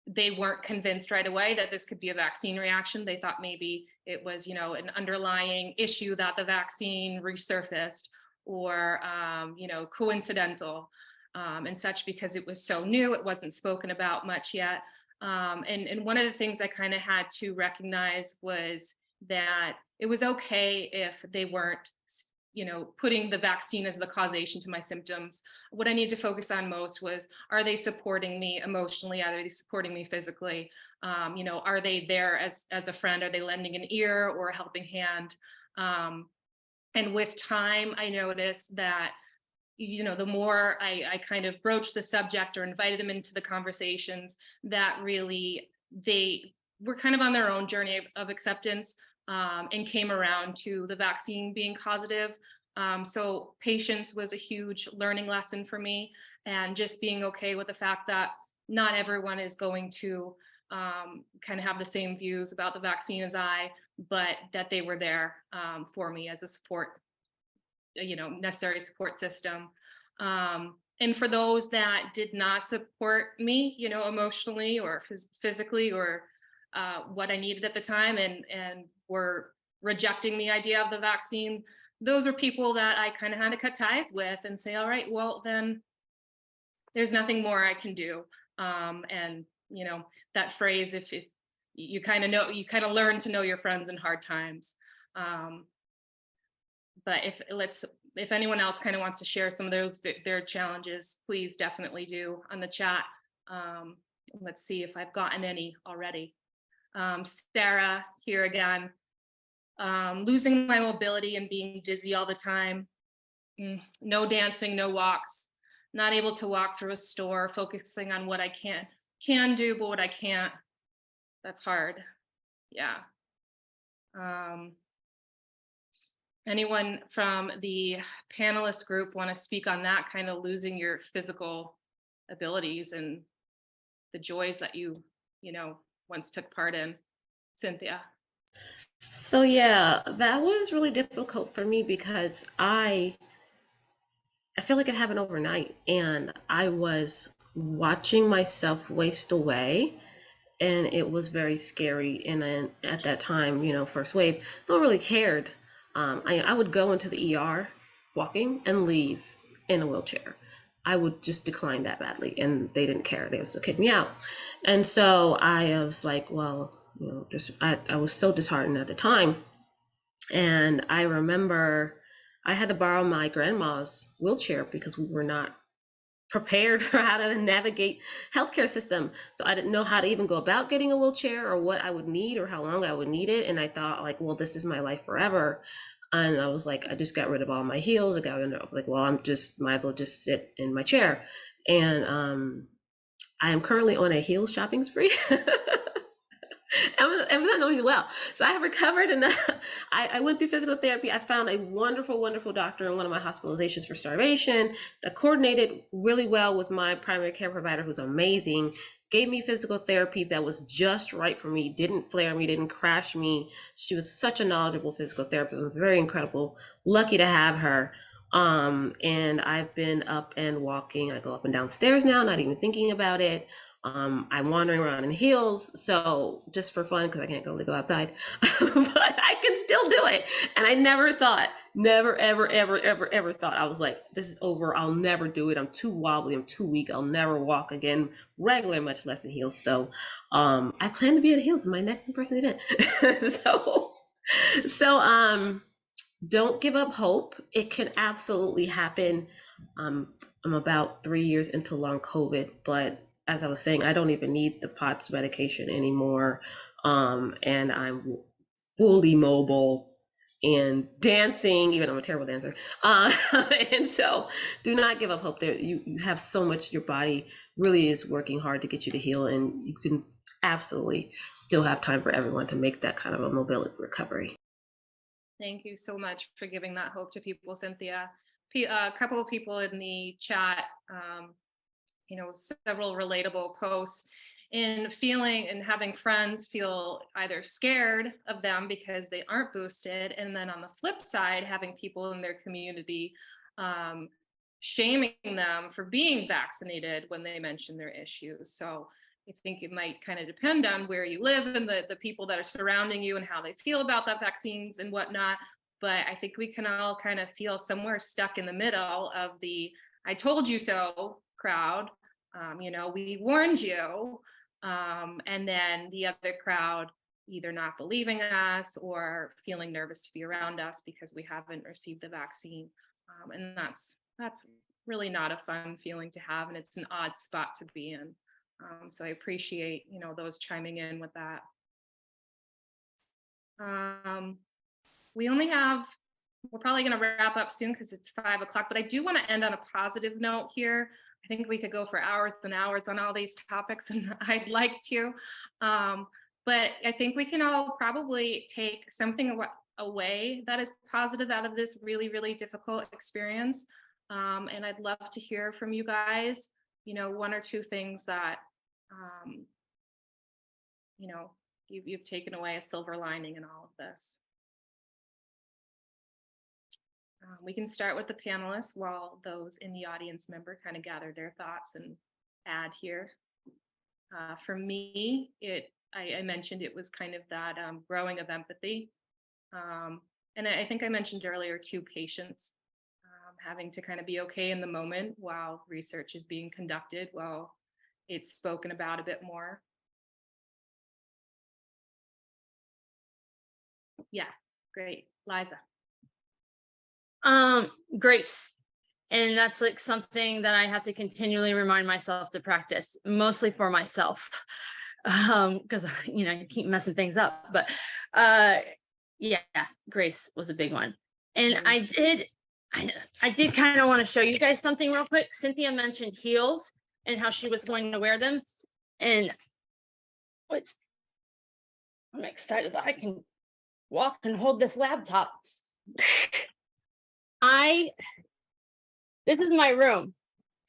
They weren't convinced right away that this could be a vaccine reaction. They thought maybe it was, an underlying issue that the vaccine resurfaced, or, coincidental, and such, because it was so new. It wasn't spoken about much yet. And one of the things I kind of had to recognize was that it was okay if they weren't, putting the vaccine as the causation to my symptoms. What I need to focus on most was, are they supporting me emotionally? Are they supporting me physically? Are they there as a friend? Are they lending an ear or a helping hand? And with time, I noticed that, the more I kind of broached the subject or invited them into the conversations, that really they were kind of on their own journey of acceptance, and came around to the vaccine being causative. So patience was a huge learning lesson for me, and just being okay with the fact that not everyone is going to kind of have the same views about the vaccine as I, but that they were there for me as a support, necessary support system. And for those that did not support me, emotionally or physically, or what I needed at the time, and were rejecting the idea of the vaccine, those are people that I kind of had to cut ties with and say, all right, well, then there's nothing more I can do. And, that phrase, if you kind of learn to know your friends in hard times. But if anyone else kind of wants to share some of their challenges, please definitely do on the chat. Let's see if I've gotten any already. Sarah here again. Losing my mobility and being dizzy all the time. No dancing, no walks. Not able to walk through a store, focusing on what I can do, but what I can't. That's hard. Yeah. Anyone from the panelist group want to speak on that, kind of losing your physical abilities and the joys that you once took part in? Cynthia. So yeah, that was really difficult for me because I feel like it happened overnight, and I was watching myself waste away, and it was very scary. And then at that time, first wave, no one really cared. I would go into the ER walking and leave in a wheelchair. I would just decline that badly, and they didn't care. They would still kick me out. And so I was like, well, I was so disheartened at the time. And I remember I had to borrow my grandma's wheelchair because we were not prepared for how to navigate healthcare system. So I didn't know how to even go about getting a wheelchair, or what I would need, or how long I would need it. And I thought, like, well, this is my life forever. And I was like, I just got rid of all my heels. I got rid of, like, well, might as well just sit in my chair. And I am currently on a heels shopping spree. I was not doing well. So I have recovered, and I went through physical therapy. I found a wonderful, wonderful doctor in one of my hospitalizations for starvation that coordinated really well with my primary care provider, who's amazing, gave me physical therapy that was just right for me, didn't flare me, didn't crash me. She was such a knowledgeable physical therapist. I'm very incredible, lucky to have her. And I've been up and walking. I go up and down stairs now, not even thinking about it. I'm wandering around in heels, so just for fun, because I can't really go outside, but I can still do it. And I never, ever thought, I was like, this is over. I'll never do it. I'm too wobbly. I'm too weak. I'll never walk again regular, much less in heels. So I plan to be in heels in my next in-person event. So don't give up hope. It can absolutely happen. I'm about 3 years into long COVID, but as I was saying, I don't even need the POTS medication anymore. And I'm fully mobile and dancing, even though I'm a terrible dancer. And so do not give up hope. There, you have so much, your body really is working hard to get you to heal, and you can absolutely still have time for everyone to make that kind of a mobility recovery. Thank you so much for giving that hope to people, Cynthia. A couple of people in the chat, several relatable posts in feeling and having friends feel either scared of them because they aren't boosted. And then on the flip side, having people in their community shaming them for being vaccinated when they mention their issues. So I think it might kind of depend on where you live and the people that are surrounding you and how they feel about that vaccines and whatnot. But I think we can all kind of feel somewhere stuck in the middle of the "I told you so" crowd. We warned you. And then the other crowd either not believing us or feeling nervous to be around us because we haven't received the vaccine. And that's really not a fun feeling to have. And it's an odd spot to be in. So I appreciate, those chiming in with that. We're probably going to wrap up soon because it's 5 o'clock, but I do want to end on a positive note here. I think we could go for hours and hours on all these topics, and I'd like to. But I think we can all probably take something away that is positive out of this really, really difficult experience. And I'd love to hear from you guys, one or two things that, you've taken away a silver lining in all of this. We can start with the panelists while those in the audience member kind of gather their thoughts and add here. For me, I mentioned it was kind of that growing of empathy. And I think I mentioned earlier too, patience, having to kind of be okay in the moment while research is being conducted, while it's spoken about a bit more. Yeah, great. Liza. Grace. And that's like something that I have to continually remind myself to practice, mostly for myself. Because you keep messing things up. But yeah, grace was a big one. And I did kind of want to show you guys something real quick. Cynthia mentioned heels and how she was going to wear them. And I'm excited that I can walk and hold this laptop. This is my room,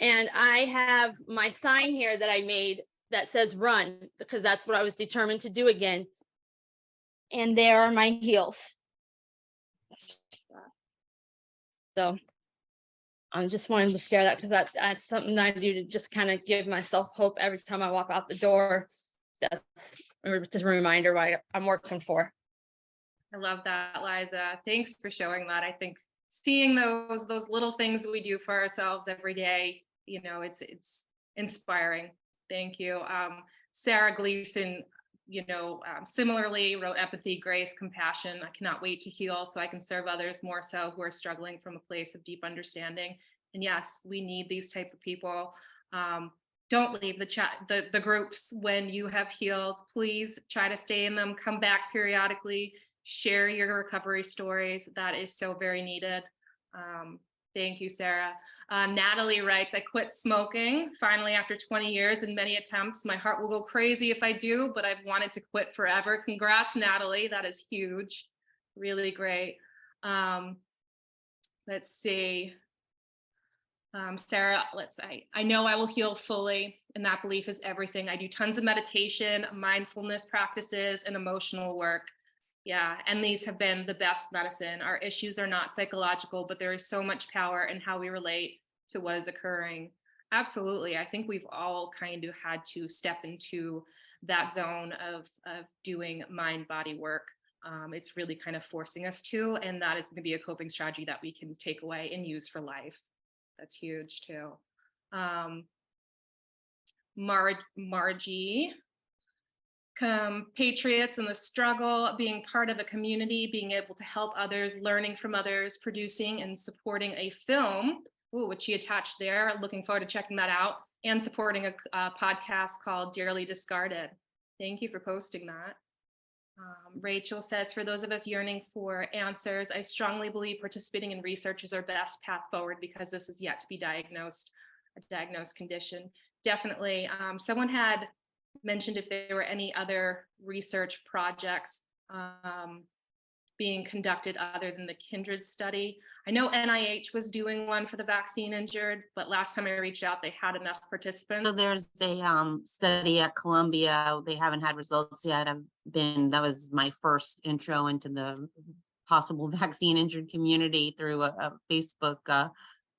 and I have my sign here that I made that says run, because that's what I was determined to do again. And there are my heels. So I just wanted to share that because that's something that I do to just kind of give myself hope every time I walk out the door. That's just a reminder what I'm working for. I love that, Liza. Thanks for showing that. I think seeing those little things we do for ourselves every day, it's inspiring. Thank you. Sarah Gleason, similarly wrote empathy, grace, compassion. I cannot wait to heal so I can serve others more so who are struggling from a place of deep understanding. And yes, we need these type of people. Don't leave the chat, the groups when you have healed. Please try to stay in them, come back periodically, share your recovery stories. That is so very needed. Thank you, Sarah. Natalie writes, I quit smoking finally after 20 years and many attempts. My heart will go crazy if I do, but I've wanted to quit forever. Congrats, Natalie. That is huge. Really great. Let's see. Sarah, I know I will heal fully, and that belief is everything. I do tons of meditation, mindfulness practices, and emotional work. Yeah, and these have been the best medicine. Our issues are not psychological, but there is so much power in how we relate to what is occurring. Absolutely. I think we've all kind of had to step into that zone of doing mind-body work. It's really kind of forcing us to, and that is going to be a coping strategy that we can take away and use for life. That's huge too. Margie. Patriots in the struggle, being part of a community, being able to help others, learning from others, producing and supporting a film, which she attached there. Looking forward to checking that out. and supporting a podcast called Dearly Discarded. Thank you for posting that. Rachel says, for those of us yearning for answers, I strongly believe participating in research is our best path forward because this is yet to be diagnosed, a diagnosed condition. Definitely. Someone had mentioned if there were any other research projects being conducted other than the Kindred study. I know NIH was doing one for the vaccine injured, but last time I reached out, they had enough participants. So there's a study at Columbia. They haven't had results yet. That was my first intro into the possible vaccine injured community through a Facebook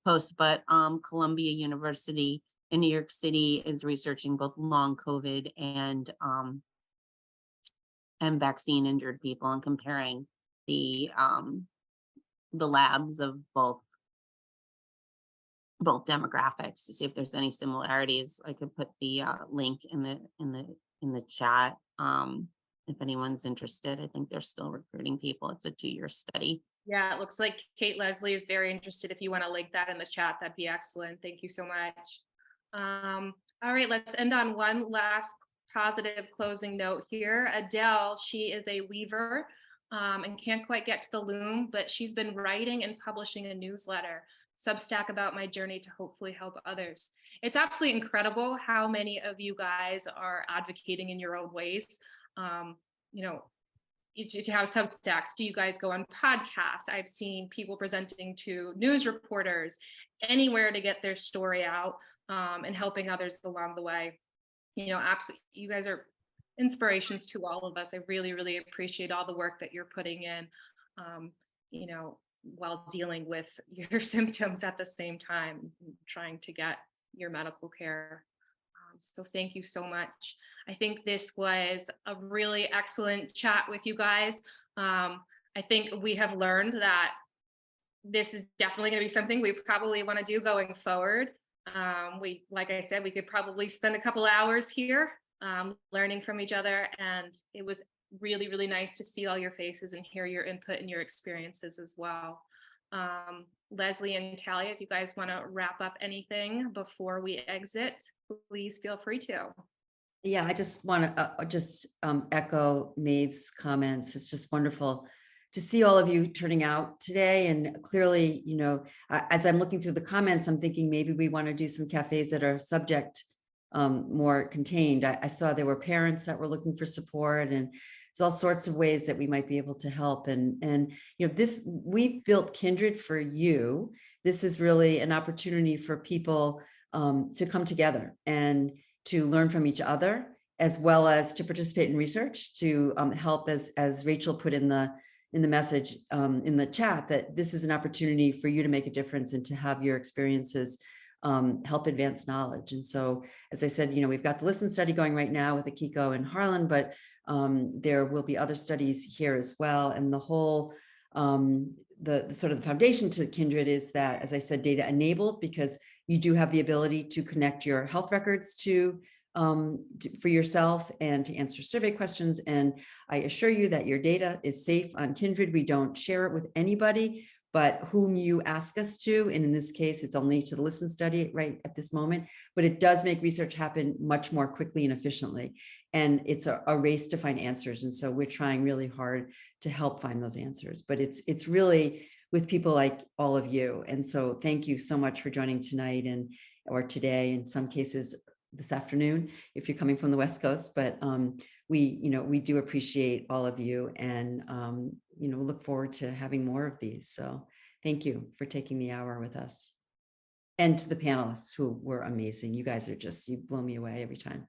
post, but Columbia University in New York City is researching both long COVID and vaccine injured people and comparing the labs of both demographics to see if there's any similarities. I could put the link in the chat if anyone's interested. I think they're still recruiting people. It's a 2-year study. Yeah, it looks like Kate Leslie is very interested. If you want to link that in the chat, that'd be excellent. Thank you so much. All right, let's end on one last positive closing note here. Adele, she is a weaver and can't quite get to the loom, but she's been writing and publishing a newsletter, Substack, about my journey to hopefully help others. It's absolutely incredible how many of you guys are advocating in your own ways. You know, to have Substacks. Do you guys go on podcasts? I've seen people presenting to news reporters, anywhere to get their story out and helping others along the way. You know, absolutely, you guys are inspirations to all of us. I really, really appreciate all the work that you're putting in, you know, while dealing with your symptoms at the same time, trying to get your medical care. So thank you so much. I think this was a really excellent chat with you guys. I think we have learned that this is definitely going to be something we probably want to do going forward. Like I said, we could probably spend a couple hours here learning from each other. And it was really, really nice to see all your faces and hear your input and your experiences as well. Leslie and Talia, if you guys want to wrap up anything before we exit, please feel free to. Yeah, I just want to echo Maeve's comments. It's just wonderful to see all of you turning out today. And clearly, you know, as I'm looking through the comments, I'm thinking maybe we want to do some cafes that are subject more contained. I saw there were parents that were looking for support, and there's all sorts of ways that we might be able to help. And you know, we built Kindred for you. This is really an opportunity for people to come together and to learn from each other, as well as to participate in research, to help, as Rachel put in the message in the chat, that this is an opportunity for you to make a difference and to have your experiences help advance knowledge. And so, as I said, you know, we've got the Listen study going right now with Akiko and Harlan, but there will be other studies here as well. And the whole, the sort of the foundation to Kindred is that, as I said, data enabled, because you do have the ability to connect your health records for yourself and to answer survey questions. And I assure you that your data is safe on Kindred. We don't share it with anybody but whom you ask us to. And in this case, it's only to the Listen study right at this moment, but it does make research happen much more quickly and efficiently. And it's a race to find answers. And so we're trying really hard to help find those answers, but it's really with people like all of you. And so thank you so much for joining tonight or today, in some cases this afternoon, if you're coming from the West Coast, but we do appreciate all of you, and look forward to having more of these. So thank you for taking the hour with us, and to the panelists who were amazing. You guys you blow me away every time.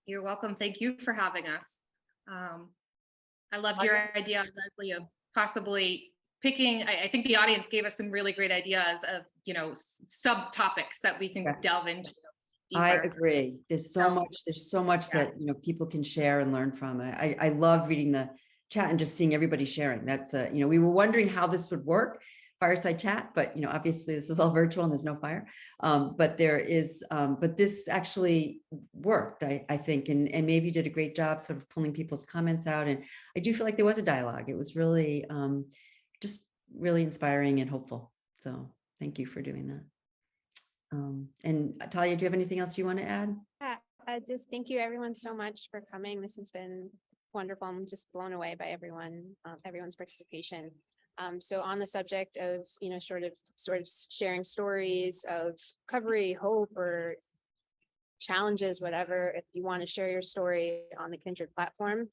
You're welcome. Thank you for having us. I loved your idea, Leslie, of possibly picking. I think the audience gave us some really great ideas of, subtopics that we can delve into deeper. I agree. There's so much that, people can share and learn from. I love reading the chat and just seeing everybody sharing. That's we were wondering how this would work, fireside chat, but obviously this is all virtual and there's no fire. But this actually worked, I think, and maybe you did a great job sort of pulling people's comments out. And I do feel like there was a dialogue. It was really just really inspiring and hopeful. So thank you for doing that. And Talia, do you have anything else you want to add? Just thank you everyone so much for coming. This has been wonderful. I'm just blown away by everyone's participation. So on the subject of, sort of sharing stories of recovery, hope, or challenges, whatever, if you want to share your story on the Kindred platform,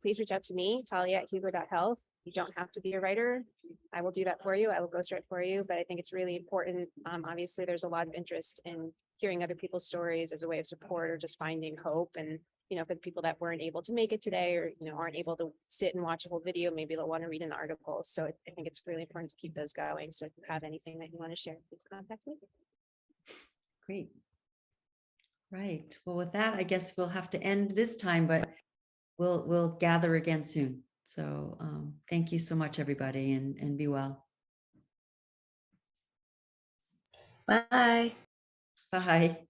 please reach out to me, talia@hugo.health. You don't have to be a writer. I will do that for you. I will ghostwrite for you, but I think it's really important. Obviously, there's a lot of interest in hearing other people's stories as a way of support or just finding hope. And, for the people that weren't able to make it today, or, aren't able to sit and watch a whole video, maybe they'll want to read an article. So I think it's really important to keep those going. So if you have anything that you want to share, please contact me. Great. Right. Well, with that, I guess we'll have to end this time, but we'll gather again soon. So thank you so much, everybody, and be well. Bye. Bye.